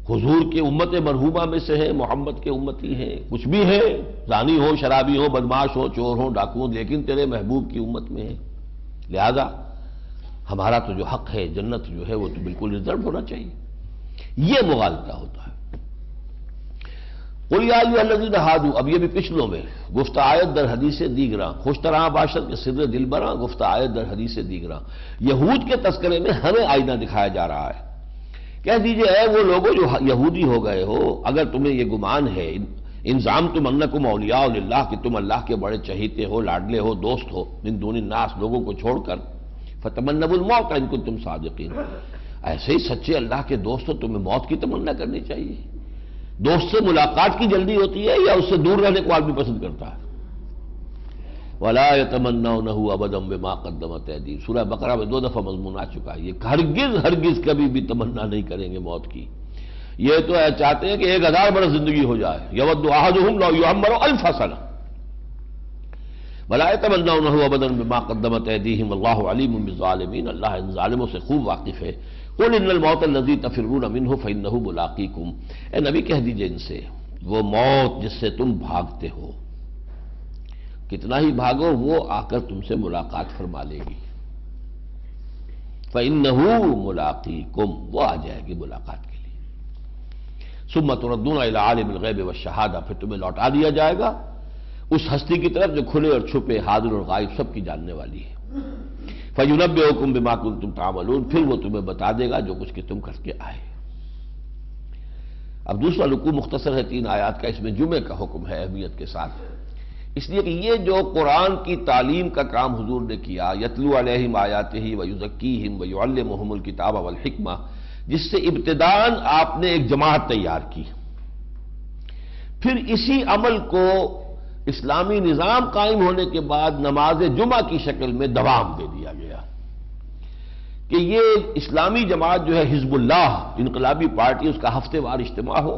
حضور کی امت مرحومہ میں سے ہیں، محمد کے امتی ہیں، کچھ بھی ہے، زانی ہو، شرابی ہو، بدماش ہو، چور ہو، ڈاکو ہو، لیکن تیرے محبوب کی امت میں ہیں، لہذا ہمارا تو جو حق ہے، جنت جو ہے وہ تو بالکل ریزرو ہونا چاہیے۔ یہ مغالطہ ہوتا ہے۔ قل یا ایھا الذین ھادوا، اب یہ بھی پچھلوں میں گفتہ آیت در حدیث دیگراں، خوش طرح باشد کے صدر دل براں، گفتہ آیت در حدیث دیگراں، یہود کے تذکرے میں ہمیں آئینہ دکھایا جا رہا ہے۔ کہہ دیجئے اے وہ لوگوں جو یہودی ہو گئے ہو، اگر تمہیں یہ گمان ہے، انظام تم انکم اولیاء للہ، کہ تم اللہ کے بڑے چہیتے ہو، لاڈلے ہو، دوست ہو، من دون الناس، لوگوں کو چھوڑ کر، فتمنوا الموت ان کنتم صادقین، ایسے ہی سچے اللہ کے دوست تمہیں موت کی تمنا کرنی چاہیے. دوست سے ملاقات کی جلدی ہوتی ہے یا اس سے دور رہنے کو آدمی پسند کرتا ہے؟ وَلَا يَتَمَنَّوْنَهُ أَبَدًا بِمَا قَدَّمَتْ أَيْدِيهِمْ. سورہ بقرہ میں 2 دفعہ مضمون آ چکا ہے. یہ ہرگز کبھی بھی تمنا نہیں کریں گے موت کی. یہ تو چاہتے ہیں کہ 1000 برس زندگی ہو جائے. يَوَدُّ أَحَدُهُمْ لَوْ يُعَمَّرُ 1000 سَنَةً. وَلَا يَتَمَنَّوْنَهُ أَبَدًا بِمَا قَدَّمَتْ أَيْدِيهِمْ وَاللَّهُ عَلِيمٌ بِالظَّالِمِينَ. اللہ ان ظالموں سے خوب واقف ہے. قُلْ إِنَّ الْمَوْتَ الَّذِي تَفِرُّونَ مِنْهُ فَإِنَّهُ مُلَاقِيكُمْ. اے نبی کہہ دیجئے ان سے وہ موت جس سے تم بھاگتے ہو، کتنا ہی بھاگو وہ آ کر تم سے ملاقات فرما لے گی. فَإِنَّهُ مُلَاقِيكُمْ. وہ آ جائے گی ملاقات کے لیے. ثُمَّ تُرَدُّونَ إِلَىٰ عَالِمِ الْغَيْبِ وَالشَّهَادَةِ. پھر تمہیں لوٹا دیا جائے گا اس ہستی کی طرف جو کھلے اور چھپے، حاضر اور غائب سب کی جاننے والی ہے. فَيُنَبِّئُكُم بِمَا كُنتُمْ تَعْمَلُونَ. پھر وہ تمہیں بتا دے گا جو کچھ کہ تم کر کے آئے. اب دوسرا رکوع مختصر ہے 3 آیات کا. اس میں جمعے کا حکم ہے اہمیت کے ساتھ، اس لیے کہ یہ جو قرآن کی تعلیم کا کام حضور نے کیا، یتلو علیہم آیاتہ ویزکیہم ویعلمہم الکتاب والحکمہ، جس سے ابتداءً آپ نے ایک جماعت تیار کی. پھر اسی عمل کو اسلامی نظام قائم ہونے کے بعد نماز جمعہ کی شکل میں دوام دے دیا گیا کہ یہ اسلامی جماعت جو ہے حزب اللہ انقلابی پارٹی، اس کا ہفتے وار اجتماع ہو،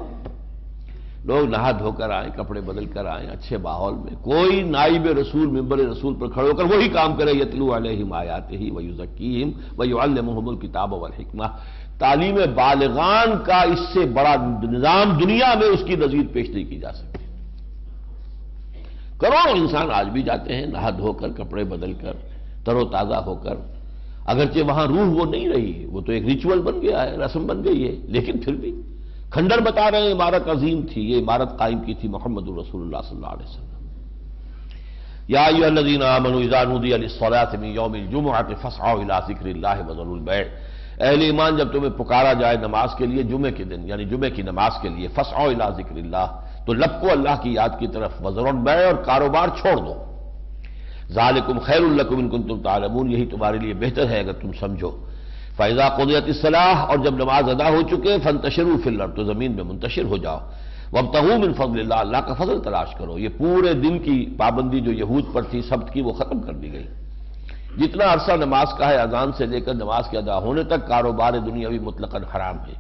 لوگ نہا دھو کر آئیں، کپڑے بدل کر آئیں اچھے ماحول میں، کوئی نائب رسول ممبر رسول پر کھڑے ہو کر وہی کام کرے، یتلو علیہم آیاتہ ویزکیہم ویعلمہم الکتاب والحکمہ. تعلیم بالغان کا اس سے بڑا نظام دنیا میں اس کی نظیر پیش نہیں کی جا سکتی. کروڑوں انسان آج بھی جاتے ہیں نہا دھو کر، کپڑے بدل کر، تر و تازہ ہو کر، اگرچہ وہاں روح وہ نہیں رہی، وہ تو ایک ریچول بن گیا ہے، رسم بن گئی ہے، لیکن پھر بھی کھنڈر بتا رہے ہیں عمارت عظیم تھی. یہ عمارت قائم کی تھی محمد رسول اللہ صلی اللہ علیہ وسلم. یا ایھا الذین آمنوا اذا نودی للصلاۃ من یوم الجمعۃ فاسعوا الی ذکر اللہ وذروا البیع. اہل ایمان جب تمہیں پکارا جائے نماز کے لیے جمعے کے دن، یعنی جمعے کی نماز کے لیے، فاسعوا الی ذکر اللہ، تو لپکو اللہ کی یاد کی طرف، وذروا البیع، اور کاروبار چھوڑ دو. ذالکم خیر لکم ان کنتم تعلمون. یہی تمہارے لیے بہتر ہے اگر تم سمجھو. فَإِذَا قُضِيَتِ الصَّلَاةُ. اور جب نماز ادا ہو چکے، فَانتَشِرُوا فِي الْأَرْضِ، تو زمین میں منتشر ہو جاؤ. وَابْتَغُوا مِن فَضْلِ اللَّهِ. اللہ کا فضل تلاش کرو. یہ پورے دن کی پابندی جو یہود پر تھی سبت کی، وہ ختم کر دی گئی. جتنا عرصہ نماز کا ہے، اذان سے لے کر نماز کے ادا ہونے تک کاروبار دنیاوی مطلقاً حرام ہے.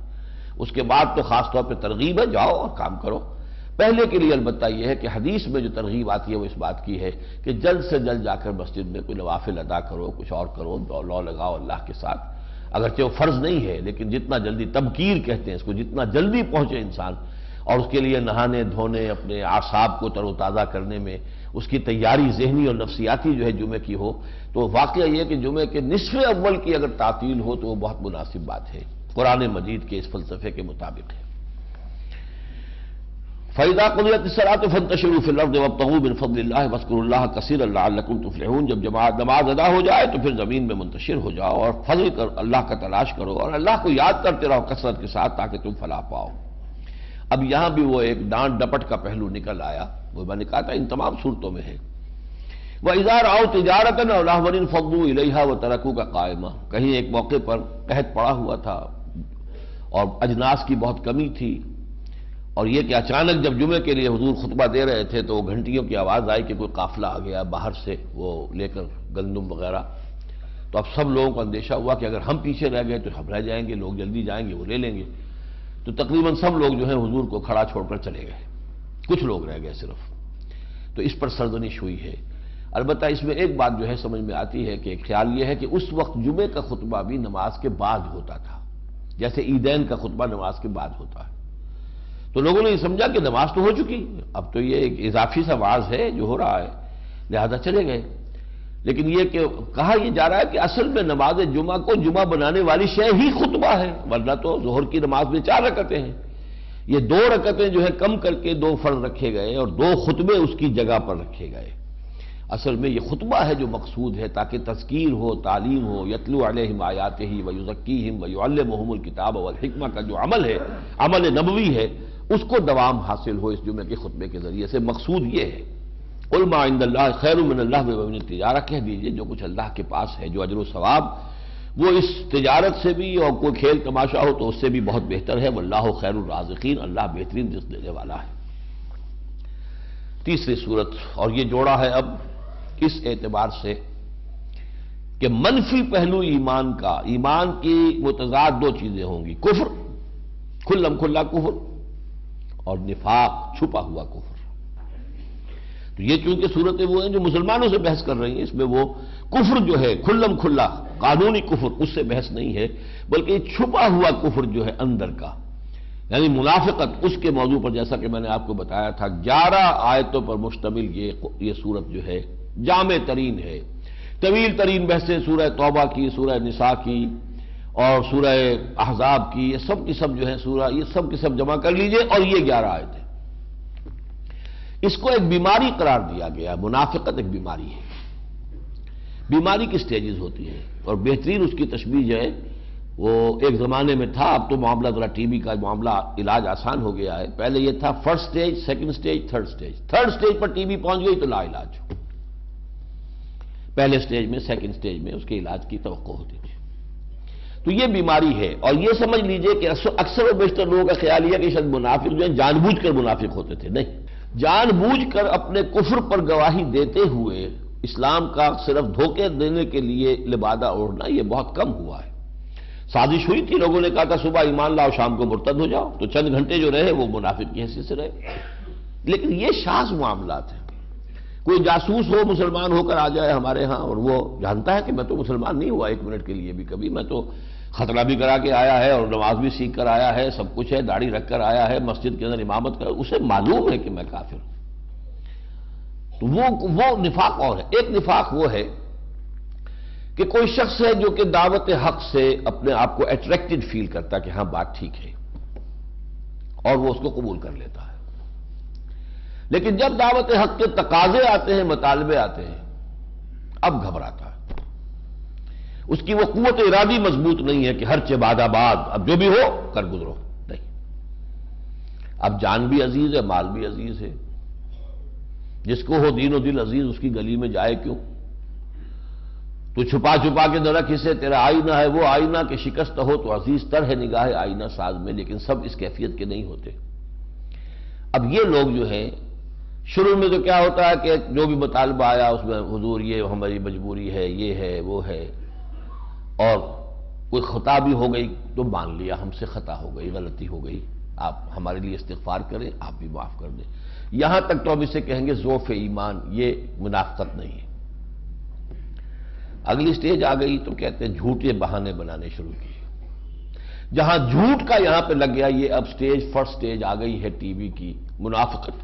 اس کے بعد تو خاص طور پہ ترغیب ہے، جاؤ اور کام کرو. پہلے کے لیے البتہ یہ ہے کہ حدیث میں جو ترغیب آتی ہے وہ اس بات کی ہے کہ جلد سے جلد جا کر مسجد میں کوئی نوافل ادا کرو، کچھ اور کرو، لو لگاؤ اللہ کے ساتھ. اگرچہ وہ فرض نہیں ہے، لیکن جتنا جلدی، تبکیر کہتے ہیں اس کو، جتنا جلدی پہنچے انسان، اور اس کے لیے نہانے دھونے، اپنے اعصاب کو تر و تازہ کرنے میں اس کی تیاری ذہنی اور نفسیاتی جو ہے جمعے کی ہو، تو واقعہ یہ کہ جمعے کے نصف اول کی اگر تعطیل ہو تو وہ بہت مناسب بات ہے، قرآن مجید کے اس فلسفے کے مطابق ہے. فَإِذَا قُضِيَتِ الصَّلَاةُ فَانتَشِرُوا فِي الْأَرْضِ وَابْتَغُوا مِن فَضْلِ اللَّهِ وَاذْكُرُوا اللَّهَ كَثِيرًا لَعَلَّكُمْ تُفْلِحُونَ. جب نماز ادا ہو جائے تو پھر زمین میں منتشر ہو جاؤ اور فضل کر اللہ کا تلاش کرو اور اللہ کو یاد کرتے رہو کثرت کے ساتھ تاکہ تم فلاح پاؤ. اب یہاں بھی وہ ایک ڈانٹ ڈپٹ کا پہلو نکل آیا، وہ میں نے کہا تھا ان تمام صورتوں میں ہے. وَإِذَا رَأَوْا تِجَارَةً أَوْ لَهْوًا انفَضُّوا إِلَيْهَا وَتَرَكُوكَ قَائِمًا. کہیں ایک موقع پر قحط پڑا ہوا تھا اور اجناس کی بہت کمی تھی، اور یہ کہ اچانک جب جمعے کے لیے حضور خطبہ دے رہے تھے تو گھنٹیوں کی آواز آئی کہ کوئی قافلہ آ گیا باہر سے وہ لے کر گندم وغیرہ. تو اب سب لوگوں کو اندیشہ ہوا کہ اگر ہم پیچھے رہ گئے تو ہم رہ جائیں گے، لوگ جلدی جائیں گے وہ لے لیں گے. تو تقریباً سب لوگ جو ہیں حضور کو کھڑا چھوڑ کر چلے گئے، کچھ لوگ رہ گئے صرف. تو اس پر سرزنش ہوئی ہے. البتہ اس میں ایک بات جو ہے سمجھ میں آتی ہے کہ خیال یہ ہے کہ اس وقت جمعے کا خطبہ بھی نماز کے بعد ہوتا تھا، جیسے عیدین کا خطبہ نماز کے بعد ہوتا ہے. تو لوگوں نے یہ سمجھا کہ نماز تو ہو چکی، اب تو یہ ایک اضافی سا واعظ ہے جو ہو رہا ہے، لہذا چلے گئے. لیکن یہ کہ کہا یہ جا رہا ہے کہ اصل میں نماز جمعہ کو جمعہ بنانے والی شے ہی خطبہ ہے، ورنہ تو ظہر کی نماز میں 4 رکعتیں ہیں. یہ 2 رکعتیں جو ہے کم کر کے 2 فرض رکھے گئے اور 2 خطبے اس کی جگہ پر رکھے گئے. اصل میں یہ خطبہ ہے جو مقصود ہے تاکہ تذکیر ہو، تعلیم ہو. یتلو علیہم آیاتہ ویزکیہم ویعلمہم الکتاب والحکمہ کا جو عمل ہے، عمل نبوی ہے، اس کو دوام حاصل ہو اس جمعے کے خطبے کے ذریعے سے. مقصود یہ ہے قل ما عند اللہ خیر من اللہ ومن التجارہ. کہہ دیجئے جو کچھ اللہ کے پاس ہے جو اجر و ثواب وہ اس تجارت سے بھی اور کوئی کھیل تماشا ہو تو اس سے بھی بہت بہتر ہے۔ واللہ خیر الرازقین، اللہ بہترین رزق دینے والا ہے۔ تیسری صورت، اور یہ جوڑا ہے اب اس اعتبار سے کہ منفی پہلو ایمان کا، ایمان کی متضاد دو چیزیں ہوں گی، کفر، کھلم کھلا کفر، اور نفاق، چھپا ہوا کفر۔ تو یہ چونکہ صورتیں وہ ہیں جو مسلمانوں سے بحث کر رہی ہیں، اس میں وہ کفر جو ہے کھلم کھلا قانونی کفر، اس سے بحث نہیں ہے، بلکہ یہ چھپا ہوا کفر جو ہے اندر کا، یعنی منافقت، اس کے موضوع پر جیسا کہ میں نے آپ کو بتایا تھا 11 آیتوں پر مشتمل یہ صورت جو ہے جامع ترین ہے۔ طویل ترین بحثیں سورہ توبہ کی، سورہ نساء کی اور سورہ احزاب کی، یہ سب کی سب جو ہے سورہ، یہ سب کی سب جمع کر لیجئے، اور یہ 11 آیتیں، اس کو ایک بیماری قرار دیا گیا۔ منافقت ایک بیماری ہے۔ بیماری کی سٹیجز ہوتی ہیں، اور بہترین اس کی تشبیہ جو ہے وہ ایک زمانے میں تھا، اب تو معاملہ ذرا ٹی بی کا معاملہ، علاج آسان ہو گیا ہے۔ پہلے یہ تھا first stage, second stage, third stage. Third stage پر ٹی بی پہنچ گئی تو لا علاج۔ پہلے سٹیج میں، سیکنڈ سٹیج میں اس کے علاج کی توقع ہوتی تھی۔ تو یہ بیماری ہے، اور یہ سمجھ لیجئے کہ اکثر و بیشتر لوگوں کا خیال یہ کہ شاید منافق جو ہے جان بوجھ کر منافق ہوتے تھے، نہیں، جان بوجھ کر اپنے کفر پر گواہی دیتے ہوئے اسلام کا صرف دھوکے دینے کے لیے لبادہ اوڑھنا یہ بہت کم ہوا ہے۔ سازش ہوئی تھی، لوگوں نے کہا تھا صبح ایمان لاؤ شام کو مرتد ہو جاؤ، تو چند گھنٹے جو رہے وہ منافق کی حیثیت سے رہے، لیکن یہ شاذ معاملات ہیں۔ کوئی جاسوس ہو، مسلمان ہو کر آ جائے ہمارے ہاں، اور وہ جانتا ہے کہ میں تو مسلمان نہیں ہوا ایک منٹ کے لیے بھی کبھی، میں تو خطرہ بھی کرا کے آیا ہے اور نماز بھی سیکھ کر آیا ہے، سب کچھ ہے، داڑھی رکھ کر آیا ہے، مسجد کے اندر امامت کر، اسے معلوم ہے کہ میں کافر ہوں۔ تو وہ نفاق اور ہے۔ ایک نفاق وہ ہے کہ کوئی شخص ہے جو کہ دعوت حق سے اپنے آپ کو اٹریکٹڈ فیل کرتا ہے کہ ہاں بات ٹھیک ہے، اور وہ اس کو قبول کر لیتا ہے، لیکن جب دعوت حق کے تقاضے آتے ہیں، مطالبے آتے ہیں، اب گھبراتا ہے۔ اس کی وہ قوت ارادی مضبوط نہیں ہے کہ ہر چہ باد آباد، اب جو بھی ہو کر گزرو، نہیں، اب جان بھی عزیز ہے، مال بھی عزیز ہے، جس کو ہو دین و دل عزیز اس کی گلی میں جائے کیوں؟ تو چھپا چھپا کے درخت سے تیرا آئینہ ہے وہ آئینہ کہ شکست ہو تو عزیز تر ہے نگاہ آئینہ ساز میں، لیکن سب اس کیفیت کے نہیں ہوتے۔ اب یہ لوگ جو ہیں شروع میں تو کیا ہوتا ہے کہ جو بھی مطالبہ آیا اس میں حضور یہ ہماری مجبوری ہے، یہ ہے، وہ ہے، اور کوئی خطا بھی ہو گئی تو مان لیا ہم سے خطا ہو گئی، غلطی ہو گئی، آپ ہمارے لیے استغفار کریں، آپ بھی معاف کر دیں۔ یہاں تک تو اب اسے کہیں گے ضعف ایمان، یہ منافقت نہیں ہے۔ اگلی سٹیج آ گئی تو کہتے ہیں جھوٹے بہانے بنانے شروع کیے۔ جہاں جھوٹ کا یہاں پہ لگ گیا، یہ اب سٹیج، فرسٹ سٹیج آ گئی ہے ٹی وی کی، منافقت۔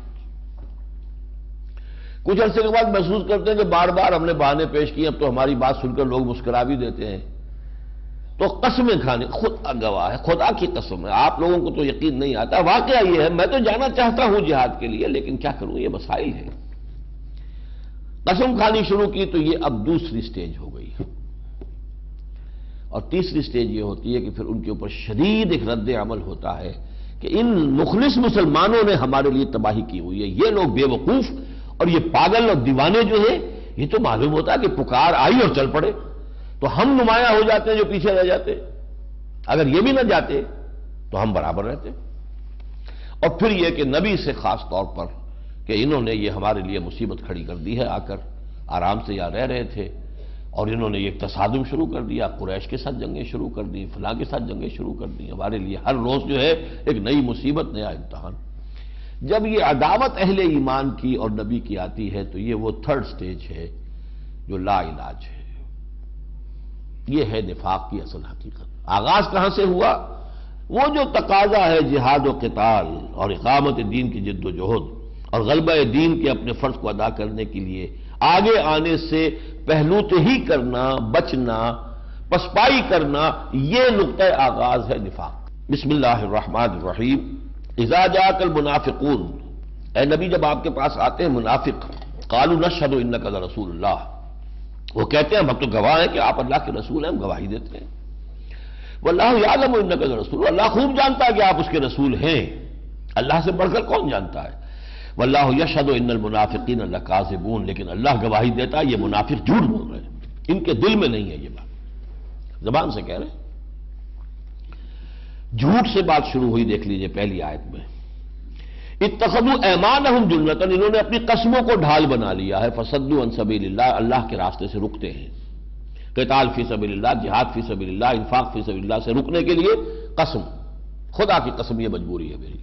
کچھ عرصے کے بعد محسوس کرتے ہیں کہ بار بار ہم نے بہانے پیش کیے، اب تو ہماری بات سن کر لوگ مسکرا بھی دیتے ہیں، تو قسمیں کھانے، خود گواہ ہے، خدا کی قسم ہے، آپ لوگوں کو تو یقین نہیں آتا، واقعہ یہ ہے، میں تو جانا چاہتا ہوں جہاد کے لیے، لیکن کیا کروں، یہ مسائل ہیں۔ قسم کھانی شروع کی تو یہ اب دوسری سٹیج ہو گئی، اور تیسری سٹیج یہ ہوتی ہے کہ پھر ان کے اوپر شدید ایک رد عمل ہوتا ہے کہ ان مخلص مسلمانوں نے ہمارے لیے تباہی کی ہوئی ہے، یہ لوگ بے وقوف اور یہ پاگل اور دیوانے جو ہیں، یہ تو معلوم ہوتا ہے کہ پکار آئی اور چل پڑے، تو ہم نمایاں ہو جاتے ہیں جو پیچھے رہ جاتے، اگر یہ بھی نہ جاتے تو ہم برابر رہتے۔ اور پھر یہ کہ نبی سے خاص طور پر کہ انہوں نے یہ ہمارے لیے مصیبت کھڑی کر دی ہے، آ کر آرام سے یہاں رہ رہے تھے اور انہوں نے یہ تصادم شروع کر دیا، قریش کے ساتھ جنگیں شروع کر دی، فلاں کے ساتھ جنگیں شروع کر دی، ہمارے لیے ہر روز جو ہے ایک نئی مصیبت، نیا امتحان۔ جب یہ عداوت اہل ایمان کی اور نبی کی آتی ہے تو یہ وہ تھرڈ سٹیج ہے جو لا علاج ہے۔ یہ ہے نفاق کی اصل حقیقت۔ آغاز کہاں سے ہوا؟ وہ جو تقاضا ہے جہاد و قتال اور اقامت دین کی جد و جہد اور غلبہ دین کے اپنے فرض کو ادا کرنے کے لیے آگے آنے سے پہلوتے ہی کرنا، بچنا، پسپائی کرنا، یہ نقطہ آغاز ہے نفاق۔ بسم اللہ الرحمن الرحیم۔ اذا جاءک المنافقون، اے نبی جب آپ کے پاس آتے ہیں منافق، قالوا نشہد انک لرسول اللہ، وہ کہتے ہیں ہم تو گواہ ہیں کہ آپ اللہ کے رسول ہیں، ہم گواہی دیتے ہیں۔ واللہ یعلم انک لرسول، اللہ خوب جانتا ہے کہ آپ اس کے رسول ہیں، اللہ سے بڑھ کر کون جانتا ہے۔ واللہ یشہد ان المنافقین لکاذبون، لیکن اللہ گواہی دیتا ہے یہ منافق جھوٹ بول رہے ہیں، ان کے دل میں نہیں ہے یہ بات۔ زبان سے کہہ رہے ہیں۔ جھوٹ سے بات شروع ہوئی، دیکھ لیجئے پہلی آیت میں، اتخذوا ایمانہم جنۃ، انہوں نے اپنی قسموں کو ڈھال بنا لیا ہے، فصدوا عن سبیل اللہ، اللہ کے راستے سے رکتے ہیں، قتال فی سبیل اللہ، جہاد فی سبیل اللہ، انفاق فی سبیل اللہ سے رکنے کے لیے قسم، خدا کی قسم یہ مجبوری ہے میری،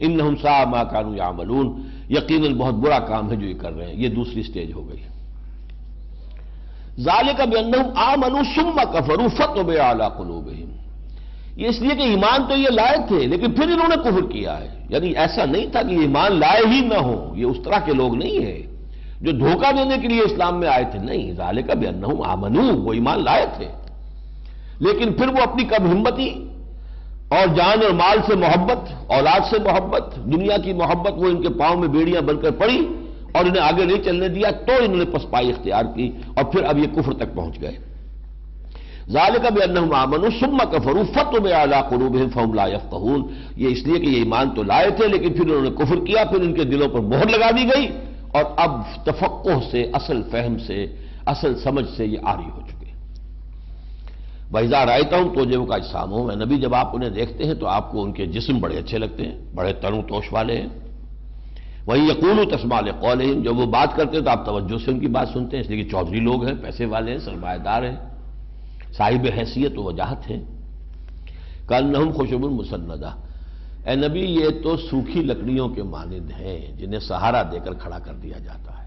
انہم ساء ما کانوا یعملون، یقیناً بہت برا کام ہے جو یہ کر رہے ہیں۔ یہ دوسری سٹیج ہو گئی۔ ذالک بانہم آمنوا ثم کفروا فطبع علی قلوبہم، یہ اس لیے کہ ایمان تو یہ لائے تھے لیکن پھر انہوں نے کفر کیا ہے، یعنی ایسا نہیں تھا کہ ایمان لائے ہی نہ ہو، یہ اس طرح کے لوگ نہیں ہیں جو دھوکہ دینے کے لیے اسلام میں آئے تھے، نہیں، ذالک بانہم آمنوا، وہ ایمان لائے تھے لیکن پھر وہ اپنی کم ہمتی اور جان اور مال سے محبت، اولاد سے محبت، دنیا کی محبت، وہ ان کے پاؤں میں بیڑیاں بن کر پڑی اور انہیں آگے نہیں چلنے دیا، تو انہوں نے پسپائی اختیار کی اور پھر اب یہ کفر تک پہنچ گئے۔ ذالک بانہم آمنوا ثم کفروا فطبع علی قلوبہم فہم لا یفقہون، یہ اس لیے کہ یہ ایمان تو لائے تھے لیکن پھر انہوں نے کفر کیا، پھر ان کے دلوں پر مہر لگا دی گئی اور اب تفقہ سے، اصل فہم سے، اصل سمجھ سے یہ عاری ہو چکے۔ وَإِذَا رَأَيْتَهُمْ تُعْجِبُكَ أَجْسَامُهُمْ، اے نبی جب آپ انہیں دیکھتے ہیں تو آپ کو ان کے جسم بڑے اچھے لگتے ہیں، بڑے تنو توش والے ہیں۔ وَإِن يَقُولُوا تَسْمَعْ لِقَوْلِهِمْ، جب وہ بات کرتے ہیں تو آپ توجہ سے ان کی بات سنتے ہیں، اس لیے کہ چودھری لوگ ہیں، پیسے والے ہیں، سرمایہ دار ہیں، صاحب حیثیت و وجاہت ہیں۔ کأنہم خشب مسندہ، اے نبی یہ تو سوکھی لکڑیوں کے مانند ہیں جنہیں سہارا دے کر کھڑا کر دیا جاتا ہے۔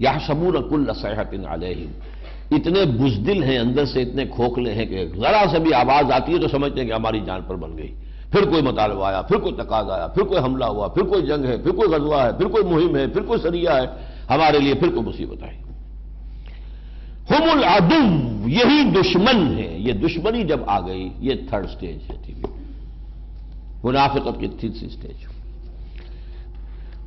یحسبون کل صیحۃ علیہم، اتنے بزدل ہیں اندر سے، اتنے کھوکھلے ہیں کہ ذرا سے بھی آواز آتی ہے تو سمجھتے ہیں کہ ہماری جان پر بن گئی، پھر کوئی مطالبہ آیا، پھر کوئی تقاضا آیا، پھر کوئی حملہ ہوا، پھر کوئی جنگ ہے، پھر کوئی غزوہ ہے، پھر کوئی مہم ہے، پھر کوئی سریہ ہے، ہمارے لیے پھر کوئی مصیبت آئی۔ ہم العدو، یہی دشمن ہے، یہ دشمنی جب آ گئی، یہ تھرڈ سٹیج ہے، ٹھیک ہے، منافقت کی تیسری سٹیج۔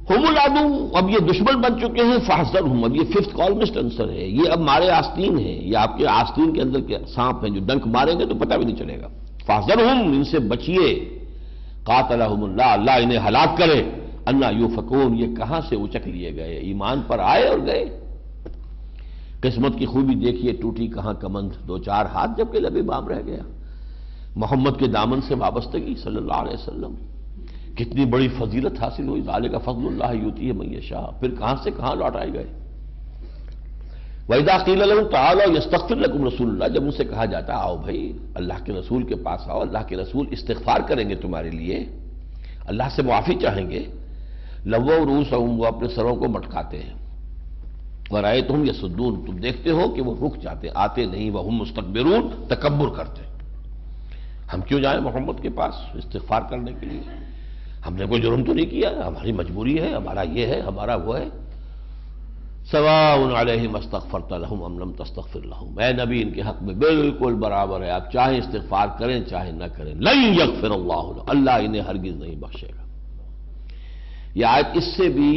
ہم العدو، اب یہ دشمن بن چکے ہیں، فاحذرہم، اب یہ ففتھ کالمسٹ آنسر ہے، یہ اب مارے آستین ہے، یہ آپ کے آستین کے اندر کے سانپ ہیں جو ڈنک ماریں گے تو پتہ بھی نہیں چلے گا۔ فاحذرہم، ان سے بچیے، قاتلہم اللہ، اللہ انہیں ہلاک کرے، انا یوفکون، یہ کہاں سے اچک لیے گئے، ایمان پر آئے اور گئے۔ قسمت کی خوبی دیکھیے، ٹوٹی کہاں کمند، دو چار ہاتھ جب کہ لبے بام رہ گیا۔ محمد کے دامن سے وابستگی صلی اللہ علیہ وسلم، کتنی بڑی فضیلت حاصل ہوئی، ذالک فضل اللہ یؤتیہ من یشاء، پھر کہاں سے کہاں لوٹ آئے گئے۔ وَإِذَا قِيلَ لَهُمْ تَعَالَوْا يَسْتَغْفِرْ لَكُمْ رسول اللہ، جب ان سے کہا جاتا آؤ بھائی اللہ کے رسول کے پاس آؤ، اللہ کے رسول استغفار کریں گے تمہارے لیے، اللہ سے معافی چاہیں گے، لووا رؤوسہم، وہ اپنے سروں کو مٹکاتے ہیں، وَرَأَيْتَهُمْ يَصُدُّونَ، تم دیکھتے ہو کہ وہ رک جاتے، آتے نہیں، وَهُمْ مُسْتَكْبِرُونَ، تکبر کرتے۔ ہم کیوں جائیں محمد کے پاس استغفار کرنے کے لیے؟ ہم نے کوئی جرم تو نہیں کیا، ہماری مجبوری ہے، ہمارا یہ ہے، ہمارا وہ ہے۔ سواء علیہم استغفرت لہم ام لم تستغفر لہم، اے نبی ان کے حق میں بالکل برابر ہے، آپ چاہیں استغفار کریں چاہے نہ کریں، لن یغفر اللہ لہم، اللہ انہیں ہرگز نہیں بخشے گا۔ یہ آیت اس سے بھی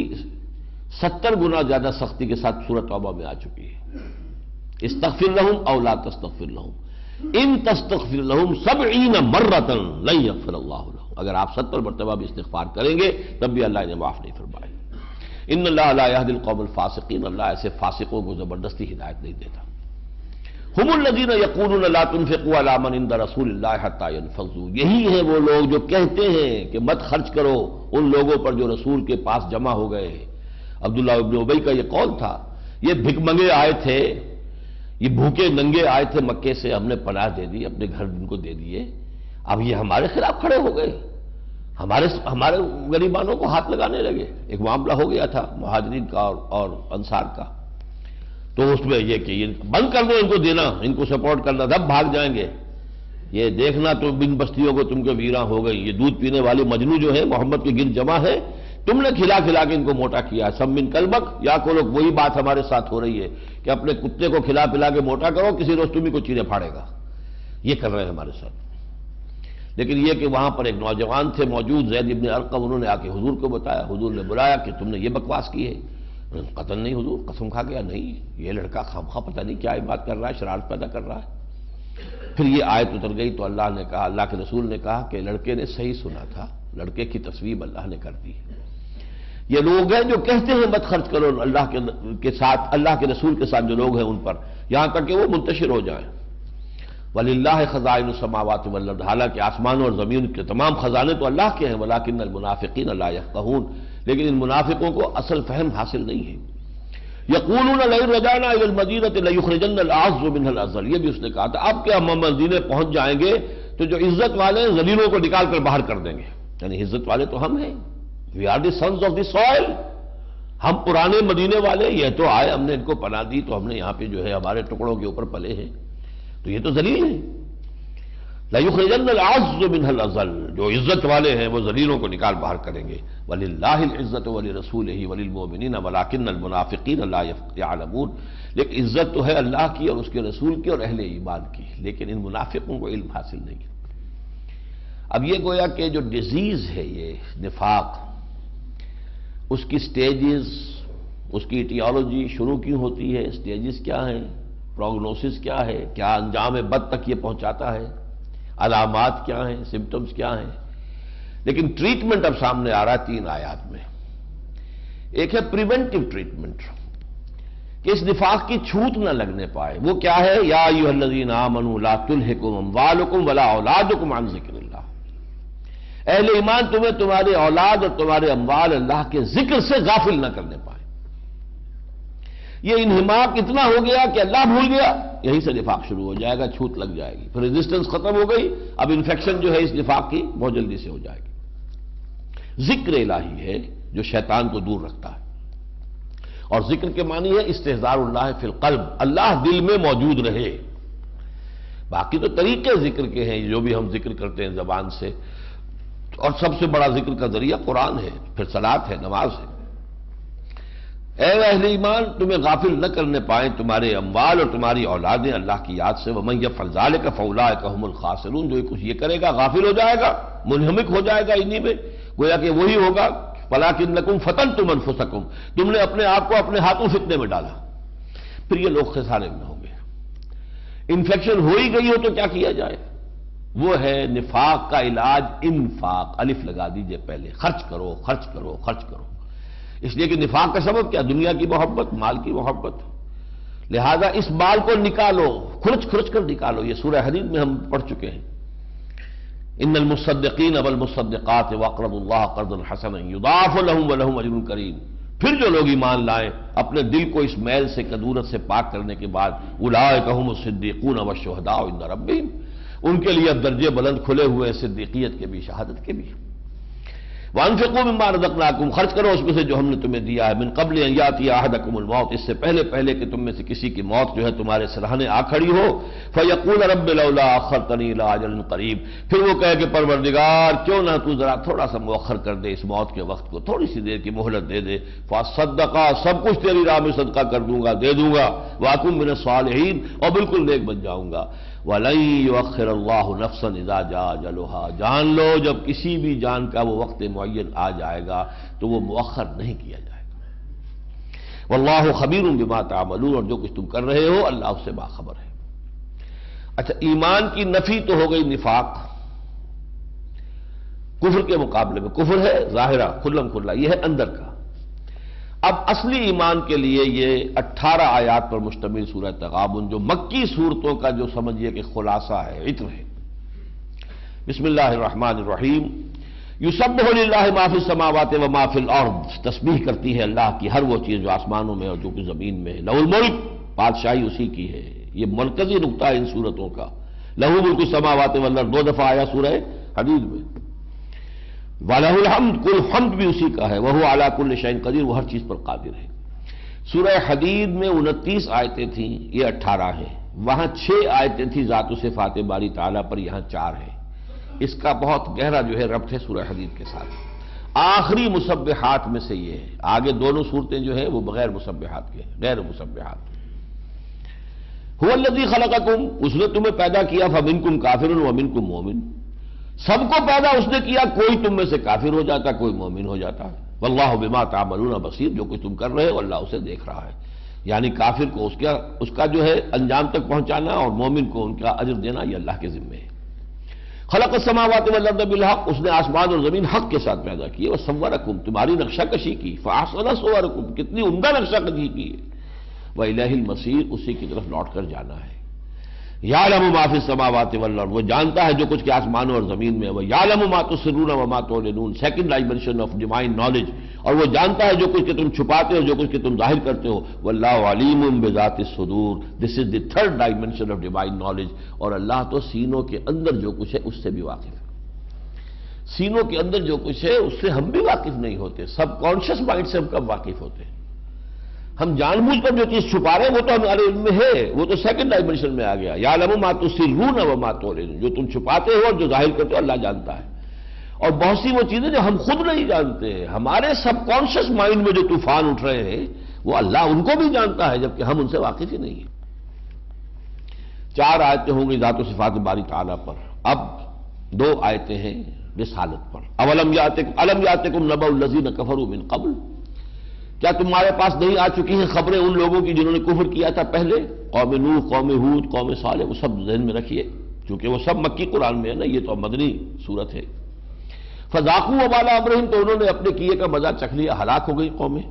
70 گنا زیادہ سختی کے ساتھ سورۃ توبہ میں آ چکی ہے۔ استغفر لہم او لا تستغفر لہم، ان تستغفر لہم 70 مرۃ لن یغفر اللہ لہم، اگر آپ 70 مرتبہ بھی استغفار کریں گے تب بھی اللہ انہیں معاف نہیں فرمائے گا۔ ان اللہ لا یہدی القوم الفاسقین، اللہ ایسے فاسقوں کو زبردستی ہدایت نہیں دیتا۔ ہم الذین یقولون لا تنفقوا علی من عند رسول اللہ حتی ینفضوا، یہی ہیں وہ لوگ جو کہتے ہیں کہ مت خرچ کرو ان لوگوں پر جو رسول کے پاس جمع ہو گئے۔ عبداللہ ابن ابی کا یہ قول تھا، یہ بھک منگے آئے تھے، یہ بھوکے ننگے آئے تھے مکے سے، ہم نے پناہ دے دی، اپنے گھر ان کو دے دیے، اب یہ ہمارے خلاف کھڑے ہو گئے، ہمارے غریبانوں کو ہاتھ لگانے لگے۔ ایک معاملہ ہو گیا تھا مہاجرین کا اور انصار کا، تو اس میں یہ کہ یہ بند کر دو ان کو دینا، ان کو سپورٹ کرنا، سب بھاگ جائیں گے، یہ دیکھنا تو بن بستیوں کو تم کے ویراں ہو گئی، یہ دودھ پینے والی مجنو جو ہے محمد کے گرد جمع ہے، تم نے کھلا کھلا کے ان کو موٹا کیا، سب من کلبک، یا کو لوگ وہی بات ہمارے ساتھ ہو رہی ہے کہ اپنے کتے کو کھلا پلا کے موٹا کرو، کسی روز تمہیں کو چیرے پھاڑے گا، یہ کر رہے ہیں ہمارے ساتھ۔ لیکن یہ کہ وہاں پر ایک نوجوان تھے موجود، زید ابن ارقم، انہوں نے آ کے حضور کو بتایا، حضور نے بلایا کہ تم نے یہ بکواس کی ہے، قتل نہیں حضور، قسم کھا گیا نہیں، یہ لڑکا خامخواہ پتہ نہیں کیا بات کر رہا ہے، شرارت پیدا کر رہا ہے۔ پھر یہ آیت اتر گئی تو اللہ نے کہا، اللہ کے رسول نے کہا کہ لڑکے نے صحیح سنا تھا، لڑکے کی تصویب اللہ نے کر دی ہے، یہ لوگ ہیں جو کہتے ہیں مت خرچ کرو اللہ کے ساتھ، اللہ کے رسول کے ساتھ جو لوگ ہیں ان پر، یہاں تک کہ وہ منتشر ہو جائیں۔ وَلِلَّهِ خَزَائِنُ السَّمَاوَاتِ وَالْأَرْضِ، حالانکہ آسمانوں اور زمین کے تمام خزانے تو اللہ کے ہیں، وَلَٰكِنَّ الْمُنَافِقِينَ لَا يَفْقَهُونَ، لیکن ان منافقوں کو اصل فہم حاصل نہیں ہے۔ يَقُولُونَ لَئِن رَجَعْنَا إِلَى الْمَدِينَةِ لَيُخْرِجَنَّ الْأَعَزُّ مِنْهَا الْأَذَلَّ، یہ بھی اس نے کہا تھا اب کہ ہم مدینے پہنچ جائیں گے تو جو عزت والے ہیں ذلیلوں کو نکال کر باہر کر دیں گے، یعنی عزت والے تو ہم ہیں، we are the sons of the soil, ہم پرانے مدینے والے، یہ تو آئے ہم نے ان کو پناہ دی تو ہم نے یہاں پہ جو ہے ہمارے ٹکڑوں کے اوپر پلے ہیں، تو یہ تو ذلیل ہیں۔ لَيُخْرِجَنَّ الْأَعَزُّ مِنْهَا الْأَذَلَّ، جو عزت والے ہیں وہ ذلیلوں کو نکال باہر کریں گے۔ وَلِلَّهِ الْعِزَّةُ وَلِرَسُولِهِ وَلِلْمُؤْمِنِينَ وَلَٰكِنَّ الْمُنَافِقِينَ لَا يَعْلَمُونَ، لیکن عزت تو ہے اللہ کی اور اس کے رسول کی اور اہل ایمان کی، لیکن ان منافقوں کو علم حاصل نہیں ہے۔ اب یہ گویا کہ جو ڈیزیز ہے یہ نفاق، اس کی سٹیجز، اس کی ایٹیالوجی شروع کیوں ہوتی ہے، سٹیجز کیا ہیں، پروگنوسس کیا ہے، کیا انجام بد تک یہ پہنچاتا ہے، علامات کیا ہیں، سمپٹمز کیا ہیں، لیکن ٹریٹمنٹ اب سامنے آ رہا ہے 3 آیات میں۔ ایک ہے پریونٹیو ٹریٹمنٹ، کہ اس نفاق کی چھوٹ نہ لگنے پائے، وہ کیا ہے، یا ایھا الذین آمنوا لا تلھکم اموالکم ولا اولادکم عن ذکر اللہ، اہل ایمان تمہیں تمہاری اولاد اور تمہارے اموال اللہ کے ذکر سے غافل نہ کرنے پائے۔ یہ انہماک اتنا ہو گیا کہ اللہ بھول گیا، یہیں سے نفاق شروع ہو جائے گا، چھوٹ لگ جائے گی، پھر ریزسٹنس ختم ہو گئی، اب انفیکشن جو ہے اس نفاق کی بہت جلدی سے ہو جائے گی۔ ذکر الہی ہے جو شیطان کو دور رکھتا ہے، اور ذکر کے معنی ہے استحضار اللہ فی القلب، اللہ دل میں موجود رہے۔ باقی تو طریقے ذکر کے ہیں جو بھی ہم ذکر کرتے ہیں زبان سے، اور سب سے بڑا ذکر کا ذریعہ قرآن ہے، پھر صلاۃ ہے، نماز ہے۔ اے اہل ایمان تمہیں غافل نہ کرنے پائیں تمہارے اموال اور تمہاری اولادیں اللہ کی یاد سے، وَمَن يَفْعَلْ ذَلِكَ فَأُولَٰئِكَ هُمُ الْخَاسِرُونَ، جو کچھ یہ کرے گا غافل ہو جائے گا، منہمک ہو جائے گا انہی میں، گویا کہ وہی ہوگا وَلَٰكِنَّكُمْ فَتَنْتُمْ أَنفُسَكُمْ، تم نے اپنے آپ کو اپنے ہاتھوں فتنے میں ڈالا، پھر یہ لوگ خسارے میں ہوں گے۔ انفیکشن ہو ہی گئی ہو تو کیا کیا جائے، وہ ہے نفاق کا علاج انفاق، الف لگا دیجئے پہلے، خرچ کرو خرچ کرو خرچ کرو، اس لیے کہ نفاق کا سبب کیا، دنیا کی محبت، مال کی محبت، لہذا اس مال کو نکالو، کھرچ کھرچ کر نکالو، یہ سورہ حدید میں ہم پڑھ چکے ہیں، ان المصدقین والمصدقات واقرضوا اللہ قرضا حسنا یضاعف لهم ولهم اجر کریم، پھر جو لوگ ایمان لائیں اپنے دل کو اس میل سے کدورت سے پاک کرنے کے بعد، اولئک هم الصدیقون والشہداء عند ربهم، ان کے لیے اب درجے بلند کھلے ہوئے صدیقیت کے بھی، شہادت کے بھی۔ وَأَنفِقُوا مِمَّا رَزَقْنَاكُمْ، خرچ کرو اس میں سے جو ہم نے تمہیں دیا ہے، من قبل ان یاتی احدکم الموت، اس سے پہلے کہ تم میں سے کسی کی موت جو ہے تمہارے سرہانے آ کھڑی ہو، فَيَقُولَ رَبِّ لَوْلَا أَخَّرْتَنِي إِلَىٰ أَجَلٍ قَرِيبٍ، پھر وہ کہے کہ پروردگار کیوں نہ تو ذرا تھوڑا سا مؤخر کر دے اس موت کے وقت کو، تھوڑی سی دیر کی مہلت دے دے، فَأَصَّدَّقَ، سب کچھ تیری راہ میں صدقہ کر دوں گا، دے دوں گا، وَأَكُن مِّنَ الصَّالِحِينَ، اور بالکل نیک بن جاؤں گا۔ وَلَن يُؤَخِّرَ اللَّهُ نَفْسًا إِذَا جَاءَ أَجَلُهَا، جان لو جب کسی بھی جان کا وہ وقت معین آ جائے گا تو وہ مؤخر نہیں کیا جائے گا۔ وَاللَّهُ خَبِيرٌ بِمَا تَعْمَلُونَ، اور جو کچھ تم کر رہے ہو اللہ اس سے باخبر ہے۔ اچھا، ایمان کی نفی تو ہو گئی نفاق، کفر کے مقابلے میں کفر ہے ظاہرہ کھلم کھلا، یہ ہے اندر کا۔ اب اصلی ایمان کے لیے یہ 18 آیات پر مشتمل سورہ تغابن، جو مکی صورتوں کا جو سمجھیے کہ خلاصہ ہے، عطر ہے۔ بسم اللہ الرحمن الرحیم، یسبح للہ ما فی السماوات و ما فی الارض، تسبیح کرتی ہے اللہ کی ہر وہ چیز جو آسمانوں میں اور جو کہ زمین میں ہے، لہ الملک، بادشاہی اسی کی ہے، یہ مرکزی نقطہ ہے ان صورتوں کا، لہ ملک السماوات والارض، 2 دفعہ آیا سورہ حدید میں، وَلَهُ الْحَمْدُ، کل حمد بھی اسی کا ہے، وَهُوَ عَلَىٰ كُلِّ شَيْءٍ قَدِيرٌ، وہ ہر چیز پر قادر ہے۔ سورہ حدید میں 29 آیتیں تھیں، یہ 18 ہیں، وہاں 6 آیتیں تھیں ذات و صفات باری تعالیٰ پر، یہاں 4 ہیں۔ اس کا بہت گہرا جو ہے ربط ہے سورہ حدید کے ساتھ۔ آخری مسبحات میں سے یہ ہے، آگے دونوں صورتیں جو ہیں وہ بغیر مسبحات کے ہیں، غیر مسبحات۔ هُوَ الَّذِي خَلَقَكُمْ، اس نے تمہیں پیدا کیا، فَمِنْكُمْ كَافِرٌ وَمِنْكُمْ مُؤْمِنٌ، سب کو پیدا اس نے کیا، کوئی تم میں سے کافر ہو جاتا کوئی مومن ہو جاتا۔ واللہ بما تعملون بصیر، جو کچھ تم کر رہے ہو اللہ اسے دیکھ رہا ہے، یعنی کافر کو اس کا جو ہے انجام تک پہنچانا اور مومن کو ان کا اجر دینا یہ اللہ کے ذمے ہے۔ خلق السماوات والارض بالحق، اس نے آسمان اور زمین حق کے ساتھ پیدا کیے، وصورکم، تمہاری نقشہ کشی کی، فاحسن صورکم، کتنی عمدہ نقشہ کشی کی ہے، وإلیہ المصیر، اسی کی طرف لوٹ کر جانا ہے۔ یعلم ما فی السماوات والارض، وہ جانتا ہے جو کچھ کہ آسمانوں اور زمین میں ہے، وہ یعلم ما تسرون وما تعلنون، second dimension of divine knowledge, اور وہ جانتا ہے جو کچھ کہ تم چھپاتے ہو، جو کچھ کہ تم ظاہر کرتے ہو، واللہ علیم بذات الصدور، this is the third dimension of divine knowledge, اور اللہ تو سینوں کے اندر جو کچھ ہے اس سے بھی واقف ہے۔ سینوں کے اندر جو کچھ ہے اس سے ہم بھی واقف نہیں ہوتے، سب کانشیس مائنڈ سے ہم کب واقف ہوتے ہیں؟ ہم جان بوجھ کر جو چیز چھپا رہے ہیں وہ تو ہمارے علم میں ہے، وہ تو سیکنڈ ڈائمنشن میں آ گیا۔ یعلم ما تسرون وما تعلنون، جو تم چھپاتے ہو اور جو ظاہر کرتے ہو اللہ جانتا ہے۔ اور بہت سی وہ چیزیں جو ہم خود نہیں جانتے، ہمارے سب کانشیس مائنڈ میں جو طوفان اٹھ رہے ہیں وہ اللہ ان کو بھی جانتا ہے، جبکہ ہم ان سے واقف ہی نہیں ہیں۔ 4 آیتیں ہوں گی ذات و صفات باری تعالیٰ پر، اب 2 آیتیں ہیں رسالت پر۔ الم یاتکم نبأ الذین کفروا من قبل، کیا تمہارے پاس نہیں آ چکی ہیں خبریں ان لوگوں کی جنہوں نے کفر کیا تھا پہلے؟ قوم نوح، قوم ہود، قوم صالح، وہ سب ذہن میں رکھیے، چونکہ وہ سب مکی قرآن میں ہے نا، یہ تو مدنی صورت ہے۔ فذاقوا وبال امرہم، تو انہوں نے اپنے کیے کا مزہ چکھ لیا، ہلاک ہو گئی قومیں۔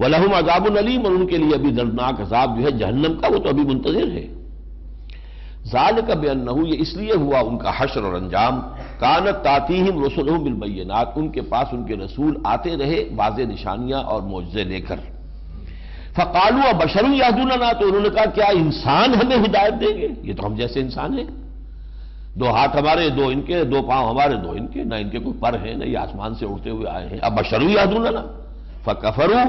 ولہم عذاب علیم، اور ان کے لیے ابھی دردناک عذاب جو ہے جہنم کا، وہ تو ابھی منتظر ہے۔ ذالک بانہ، یہ اس لیے ہوا ان کا حشر اور انجام، کانت تاتیہم رسلہم بالبینات، ان کے پاس ان کے رسول آتے رہے واضح نشانیاں اور معجزے لے کر۔ فقالوا ابشر یہدوننا، تو انہوں نے کہا کیا انسان ہمیں ہدایت دیں گے؟ یہ تو ہم جیسے انسان ہیں، 2 ہاتھ ہمارے، 2 ان کے، 2 پاؤں ہمارے، 2 ان کے، نہ ان کے کوئی پر ہیں نہ یہ آسمان سے اڑتے ہوئے آئے ہیں۔ ابشر یہدوننا فکفروا،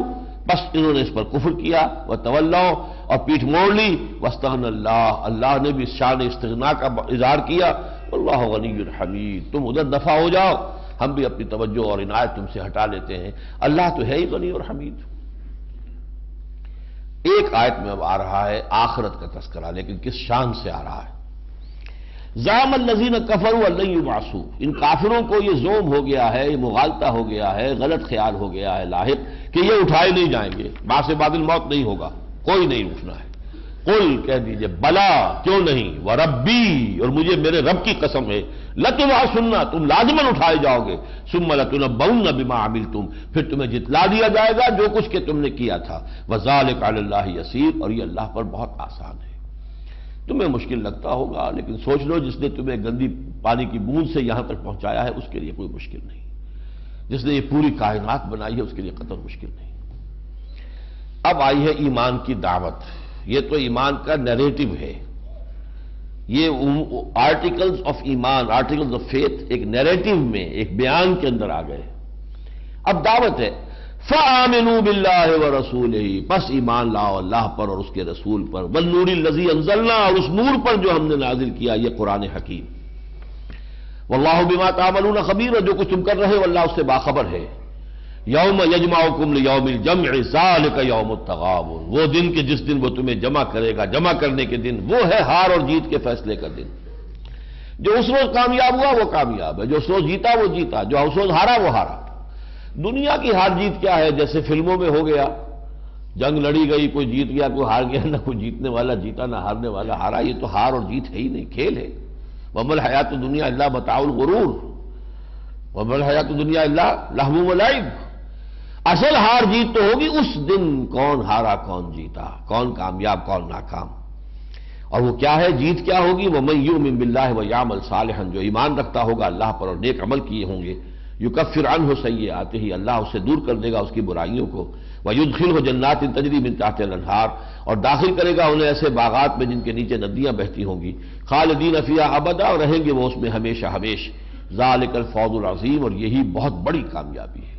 بس انہوں نے اس پر کفر کیا، وتولوا، اور پیٹھ موڑ لی، واستغنى اللہ، اللہ نے بھی شان استغنا کا اظہار کیا، واللہ غنی حمید، تم ادھر دفع ہو جاؤ، ہم بھی اپنی توجہ اور عنایت تم سے ہٹا لیتے ہیں، اللہ تو ہے ہی غنی اور حمید۔ ایک آیت میں اب آ رہا ہے آخرت کا تذکرہ، لیکن کس شان سے آ رہا ہے؟ زعم الذین کفروا ان لن یبعثوا، ان کافروں کو یہ زوم ہو گیا ہے، یہ مغالطہ ہو گیا ہے، غلط خیال ہو گیا ہے لاحق کہ یہ اٹھائے نہیں جائیں گے، بعث بعد الموت نہیں ہوگا، کوئی نہیں اٹھنا ہے۔ قل، کہہ دیجئے بلا، کیوں نہیں، وربی، اور مجھے میرے رب کی قسم ہے، لتبعثن، تم لازماً اٹھائے جاؤ گے، ثم لتنبؤن بما عملتم، پھر تمہیں جتلا دیا جائے گا جو کچھ کہ تم نے کیا تھا، وذالک علی اللہ یسیر، اور یہ اللہ پر بہت آسان ہے۔ تمہیں مشکل لگتا ہوگا، لیکن سوچ لو جس نے تمہیں گندی پانی کی بوند سے یہاں تک پہنچایا ہے اس کے لیے کوئی مشکل نہیں، جس نے یہ پوری کائنات بنائی ہے اس کے لیے قطر مشکل نہیں۔ اب آئی ہے ایمان کی دعوت، یہ تو ایمان کا نیریٹو ہے، یہ آرٹیکلز آف ایمان، آرٹیکلز آف فیتھ ایک نیریٹو میں، ایک بیان کے اندر آ گئے۔ اب دعوت ہے، فآمنوا باللہ ورسولہ، بس ایمان لاؤ اللہ پر اور اس کے رسول پر، والنور الذی انزلنا، اور اس نور پر جو ہم نے نازل کیا، یہ قرآن حکیم، واللہ بما تعملون خبیر، اور جو کچھ تم کر رہے ہو اللہ اس سے باخبر ہے۔ یوم یجمعکم لیوم الجمع ذالک یوم التغابن، وہ دن کہ جس دن وہ تمہیں جمع کرے گا، جمع کرنے کے دن، وہ ہے ہار اور جیت کے فیصلے کا دن۔ جو اس روز کامیاب ہوا وہ کامیاب ہے، جو اس روز جیتا وہ جیتا، جو اس روز ہارا وہ ہارا۔ دنیا کی ہار جیت کیا ہے؟ جیسے فلموں میں ہو گیا، جنگ لڑی گئی، کوئی جیت گیا کوئی ہار گیا، نہ کوئی جیتنے والا جیتا نہ ہارنے والا ہارا، یہ تو ہار اور جیت ہے ہی نہیں، کھیل ہے۔ وما الحیات الدنیا الا متاع الغرور، وما الحیات الدنیا الا لہو و لعب۔ اصل ہار جیت تو ہوگی اس دن، کون ہارا کون جیتا، کون کامیاب کون ناکام۔ اور وہ کیا ہے جیت، کیا ہوگی؟ وَمَن يُؤْمِن بِاللَّهِ وَيَعْمَلْ صَالِحًا، جو ایمان رکھتا ہوگا اللہ پر اور نیک عمل کیے ہوں گے، يُكَفِّرْ عَنْهُ سَيِّئَاتِهِ، اللہ اسے دور کر دے گا اس کی برائیوں کو، وَيُدْخِلْهُ جَنَّاتٍ تَجْرِي مِن تَحْتِهَا الْأَنْهَارُ، اور داخل کرے گا انہیں ایسے باغات میں جن کے نیچے ندیاں بہتی ہوں گی، خالدین فیہا ابدا، اور رہیں گے وہ اس میں ہمیشہ ہمیش۔ ذالک الفوز العظیم، اور یہی بہت بڑی کامیابی ہے۔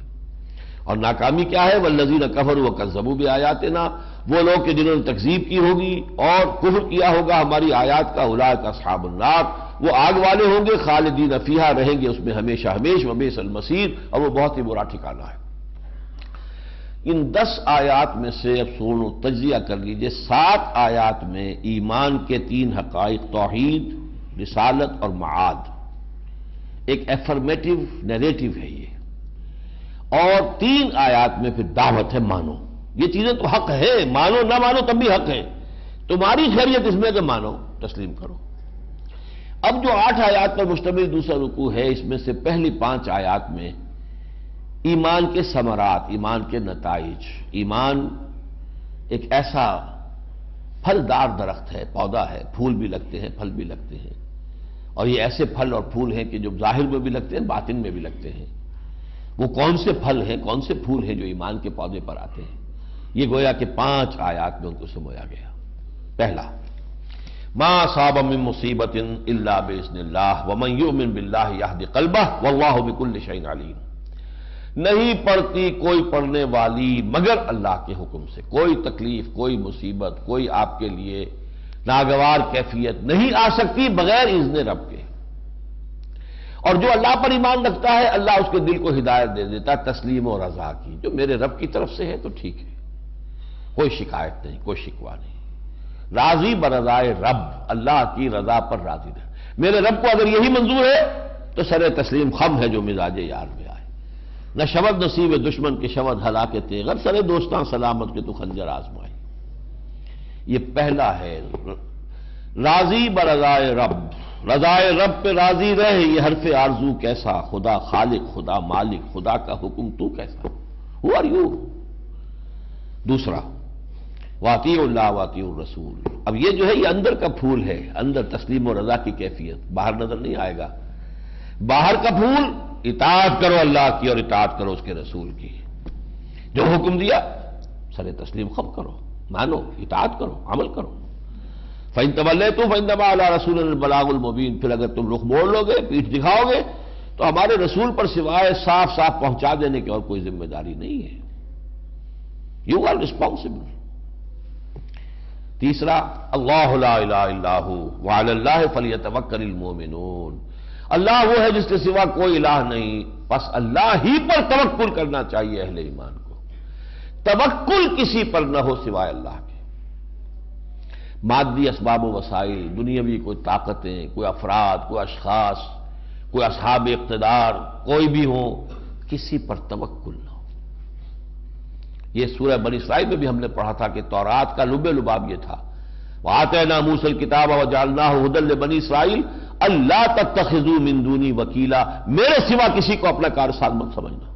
اور ناکامی کیا ہے؟ والذین کفروا وکذبوا بآیاتنا، وہ لوگ کہ جنہوں نے تکذیب کی ہوگی اور کفر کیا ہوگا ہماری آیات کا، اولئک اصحاب النار، وہ آگ والے ہوں گے، خالدین فیہا، رہیں گے اس میں ہمیشہ ہمیش، وبئس المصیر، اور وہ بہت ہی برا ٹھکانہ ہے۔ ان 10 آیات میں سے اب سنو تجزیہ کر لیجئے، 7 آیات میں ایمان کے 3 حقائق، توحید، رسالت اور معاد، ایک ایفرمیٹو نیریٹو ہے یہ، اور 3 آیات میں پھر دعوت ہے مانو، یہ چیزیں تو حق ہے، مانو نہ مانو تب بھی حق ہے، تمہاری خیریت اس میں کہ مانو، تسلیم کرو۔ اب جو 8 آیات پر مشتمل دوسرا رکوع ہے، اس میں سے پہلی 5 آیات میں ایمان کے ثمرات، ایمان کے نتائج، ایمان ایک ایسا پھلدار درخت ہے، پودا ہے، پھول بھی لگتے ہیں، پھل بھی لگتے ہیں، اور یہ ایسے پھل اور پھول ہیں کہ جو ظاہر میں بھی لگتے ہیں، باطن میں بھی لگتے ہیں۔ وہ کون سے پھل ہیں، کون سے پھول ہیں جو ایمان کے پودے پر آتے ہیں؟ یہ گویا کہ 5 آیات میں ان کو سمویا گیا۔ پہلا، ما اصاب من مصیبت الا باذن اللہ ومن یؤمن باللہ یہد قلبہ واللہ بکل شیء علیم۔ نہیں پڑتی کوئی پڑھنے والی مگر اللہ کے حکم سے، کوئی تکلیف، کوئی مصیبت، کوئی آپ کے لیے ناگوار کیفیت نہیں آ سکتی بغیر اذن رب کے۔ اور جو اللہ پر ایمان رکھتا ہے، اللہ اس کے دل کو ہدایت دے دیتا تسلیم و رضا کی، جو میرے رب کی طرف سے ہے تو ٹھیک ہے، کوئی شکایت نہیں، کوئی شکوہ نہیں، راضی برضائے رب، اللہ کی رضا پر راضی رہ۔ میرے رب کو اگر یہی منظور ہے تو سر تسلیم خم ہے جو مزاج یار میں آئے، نہ شود نصیب دشمن کے شود ہلاک تیغر، سر دوستاں سلامت کے تو خنجر آزمائے۔ یہ پہلا ہے، راضی برضائے رب، رضائے رب پہ راضی رہ، یہ حرف آرزو کیسا، خدا خالق، خدا مالک، خدا کا حکم تو کیسا، ہو آر یو۔ دوسرا، واطیعوا اللہ واطیعوا الرسول۔ اب یہ جو ہے یہ اندر کا پھول ہے، اندر تسلیم و رضا کی کیفیت، باہر نظر نہیں آئے گا۔ باہر کا پھول اطاعت کرو اللہ کی اور اطاعت کرو اس کے رسول کی، جو حکم دیا سر تسلیم خم کرو، مانو، اطاعت کرو، عمل کرو۔ فَإِن تَوَلَّيْتُمْ فَإِنَّمَا عَلَىٰ رَسُولِنَا الْبَلَاغُ الْمُبِينُ، پھر اگر تم رخ موڑ لو گے، پیٹھ دکھاؤ گے، تو ہمارے رسول پر سوائے صاف صاف پہنچا دینے کی اور کوئی ذمہ داری نہیں ہے۔ You are responsible. تیسرا، اللہ لا الہ الا ہو وعلی اللہ فلیتوکل المؤمنون، اللہ وہ ہے جس کے سوا کوئی الہ نہیں، بس اللہ ہی پر توکل کرنا چاہیے اہل ایمان کو، توکل کسی پر نہ ہو سوائے اللہ کے۔ مادی اسباب و وسائل، دنیاوی کوئی طاقتیں، کوئی افراد، کوئی اشخاص، کوئی اصحاب اقتدار، کوئی بھی ہو، کسی پر توکل نہ ہو۔ یہ سورہ بنی اسرائیل میں بھی ہم نے پڑھا تھا کہ تورات کا لب لباب یہ تھا، وَآتَيْنَا مُوسَى الْكِتَابَ وَجَعَلْنَاهُ هُدًى لِبَنِي إِسْرَائِيلَ أَلَّا تَتَّخِذُوا مِن دُونِي وَكِيلًا، میرے سوا کسی کو اپنا کارساز مت سمجھنا۔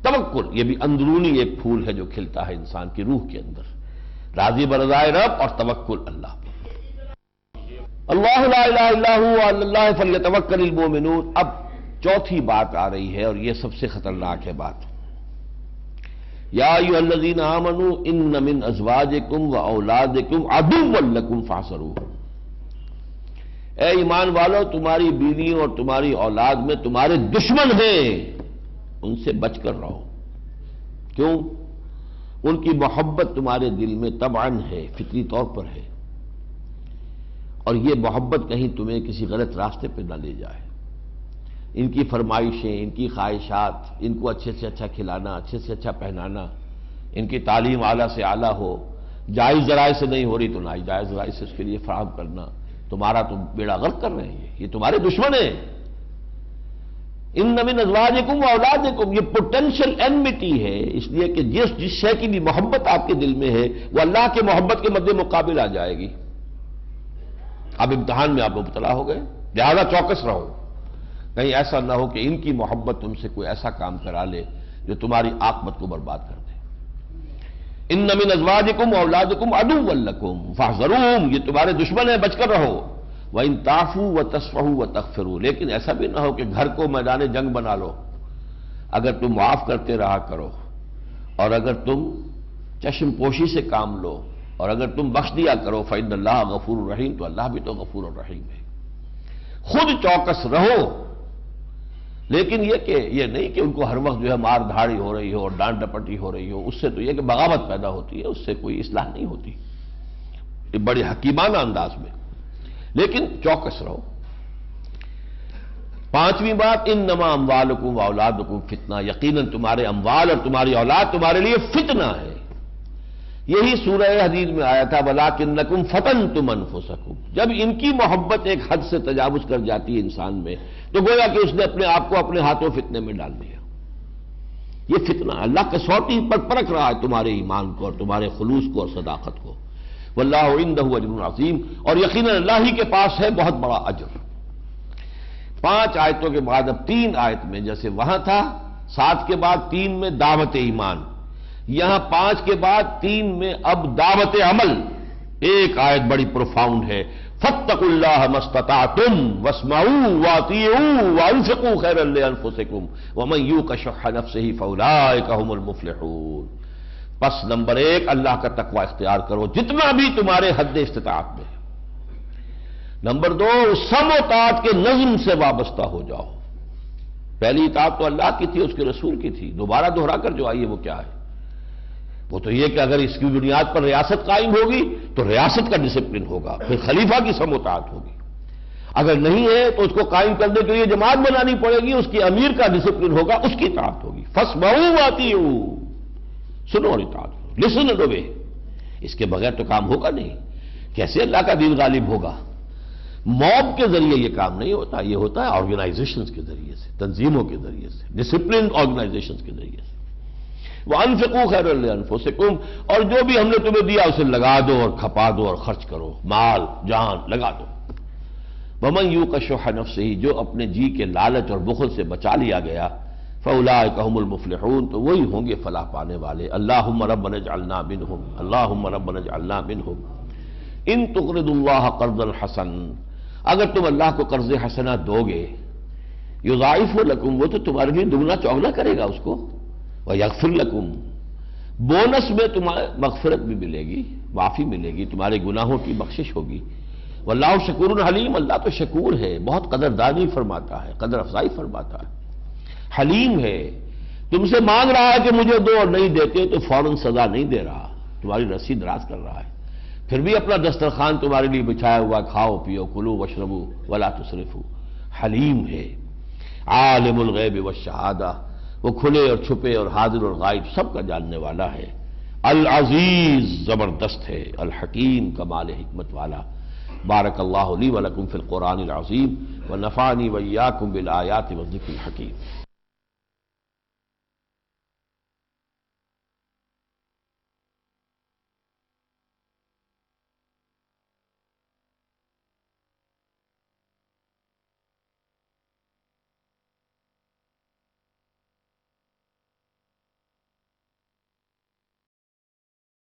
توکل یہ بھی اندرونی ایک پھول ہے جو کھلتا ہے انسان کی روح کے اندر، راضی برضائے رب اور توکل اللہ پر۔ اللہ لا الہ الا هو وعلی اللہ فلیتوکل المؤمنون۔ اب چوتھی بات آ رہی ہے اور یہ سب سے خطرناک ہے بات، یا ایھا الذین آمنوا ان من ازواجکم واولادکم عدوا لکم فاحذروہ۔ اے ایمان والو، تمہاری بیویوں اور تمہاری اولاد میں تمہارے دشمن ہیں، ان سے بچ کر رہو۔ کیوں؟ ان کی محبت تمہارے دل میں طبعاً ہے، فطری طور پر ہے، اور یہ محبت کہیں تمہیں کسی غلط راستے پہ نہ لے جائے۔ ان کی فرمائشیں، ان کی خواہشات، ان کو اچھے سے اچھا کھلانا، اچھے سے اچھا پہنانا، ان کی تعلیم اعلیٰ سے اعلیٰ ہو، جائز ذرائع سے نہیں ہو رہی تو ناجائز ذرائع سے اس کے لیے فراہم کرنا، تمہارا تو بیڑا غرق کر رہے ہیں، یہ تمہارے دشمن ہیں۔ ان من ازواجکم واولادکم، یہ پوٹینشیل اینمٹی ہے، اس لیے کہ جس شے کی بھی محبت آپ کے دل میں ہے وہ اللہ کے محبت کے مد مقابل آ جائے گی۔ اب امتحان میں آپ مبتلا ہو گئے، لہذا چوکس رہو، کہیں ایسا نہ ہو کہ ان کی محبت تم سے کوئی ایسا کام کرا لے جو تمہاری عاقبت کو برباد کر دے۔ ان من ازواجکم واولادکم عدوا لکم فاحذروہم، یہ تمہارے دشمن ہیں، بچ کر رہو۔ وَإِن تَعْفُوا وَتَصْفَحُوا وَتَغْفِرُوا، لیکن ایسا بھی نہ ہو کہ گھر کو میدان جنگ بنا لو۔ اگر تم معاف کرتے رہا کرو، اور اگر تم چشم پوشی سے کام لو، اور اگر تم بخش دیا کرو، فَإِنَّ اللَّهَ غَفُورٌ رَحِيمٌ، تو اللہ بھی تو غفور الرحیم ہے۔ خود چوکس رہو، لیکن یہ نہیں کہ ان کو ہر وقت جو ہے مار دھاڑی ہو رہی ہو اور ڈانٹ ڈپٹی ہو رہی ہو، اس سے تو یہ کہ بغاوت پیدا ہوتی ہے، اس سے کوئی اصلاح نہیں ہوتی، یہ بڑے حکیمانہ انداز میں، لیکن چوکس رہو۔ پانچویں بات، انما اموالکم واولادکم فتنہ، یقیناً تمہارے اموال اور تمہاری اولاد تمہارے لیے فتنہ ہے۔ یہی سورہ حدید میں آیا تھا، وَلَٰكِنَّكُمْ فَتَنْتُمْ أَنفُسَكُمْ۔ جب ان کی محبت ایک حد سے تجاوز کر جاتی ہے انسان میں، تو گویا کہ اس نے اپنے آپ کو اپنے ہاتھوں فتنے میں ڈال دیا۔ یہ فتنہ اللہ کسوٹی پر پرکھ رہا ہے تمہارے ایمان کو اور تمہارے خلوص کو اور صداقت کو۔ واللہ عندہ اجر عظیم، اور یقیناً اللہ ہی کے پاس ہے بہت بڑا اجر۔ 5 آیتوں کے بعد اب 3 آیت میں، جیسے وہاں تھا 7 کے بعد 3 میں دعوت ایمان، یہاں 5 کے بعد 3 میں اب دعوت عمل۔ ایک آیت بڑی پروفاؤنڈ ہے، فاتقوا اللہ ما استطعتم واسمعوا واطیعوا وانفقوا خیرا لانفسکم ومن یوق شح نفسہ فاولئک هم المفلحون۔ پس نمبر 1 اللہ کا تقوی اختیار کرو جتنا بھی تمہارے حد استطاعت میں ہے۔ نمبر 2 سمع و طاعت کے نظم سے وابستہ ہو جاؤ۔ پہلی اطاعت تو اللہ کی تھی، اس کے رسول کی تھی، دوبارہ دہرا کر جو آئی ہے وہ کیا ہے؟ وہ تو یہ کہ اگر اس کی بنیاد پر ریاست قائم ہوگی تو ریاست کا ڈسپلن ہوگا، پھر خلیفہ کی سمع و طاعت ہوگی۔ اگر نہیں ہے تو اس کو قائم کرنے کے لیے جماعت بنانی پڑے گی، اس کی امیر کا ڈسپلن ہوگا، اس کی اطاعت ہوگی۔ فاسمعوا واطیعوا، سنو اور اطاعت کرو، لسن اینڈ اوبے۔ اس کے بغیر تو کام ہوگا نہیں۔ کیسے اللہ کا دین غالب ہوگا؟ موب کے ذریعے یہ کام نہیں ہوتا، یہ ہوتا ہے آرگنائزیشنز کے ذریعے سے، تنظیموں کے ذریعے سے، ڈسپلن آرگنائزیشنز کے ذریعے سے۔ وَأَنفِقُوا خَيْرًا لِأَنفُسِكُمْ، اور جو بھی ہم نے تمہیں دیا اسے لگا دو اور کھپا دو اور خرچ کرو، مال جان لگا دو۔ وَمَن يُوقَ شُحَّ نَفْسِهِ، جو اپنے جی کے لالچ اور بخل سے بچا لیا گیا، فَأُولَٰئِكَ هُمُ الْمُفْلِحُونَ، تو وہی ہوں گے فلاح پانے والے۔ اللہم ربنا اجعلنا منہم، اللہم ربنا اجعلنا منہم۔ ان تقرضوا اللہ قرضا حسنا، اگر تم اللہ کو قرض حسنہ دو گے، یضاعف لکم، وہ تو تمہارے لیے دگنا چوگنا کرے گا اس کو، وَيَغْفِرْ لَكُمْ، بونس میں تمہیں مغفرت بھی ملے گی، معافی ملے گی، تمہارے گناہوں کی بخشش ہوگی۔ واللہ شکور حلیم، اللہ تو شکور ہے، بہت قدردانی فرماتا ہے، قدر افزائی فرماتا ہے، حلیم ہے۔ تم سے مانگ رہا ہے کہ مجھے دو اور نہیں دیتے تو فوراً سزا نہیں دے رہا، تمہاری رسی دراز کر رہا ہے، پھر بھی اپنا دسترخوان تمہارے لیے بچھایا ہوا، کھاؤ پیو کلو واشربو ولا تسرفو، حلیم ہے۔ عالم الغیب والشہادہ، وہ کھلے اور چھپے اور حاضر اور غائب سب کا جاننے والا ہے۔ العزیز، زبردست ہے، الحکیم، کمال حکمت والا۔ بارک اللہ لی ولکم فی القرآن العظیم ونفعنی وإیاکم بالآیات والذکر الحکیم۔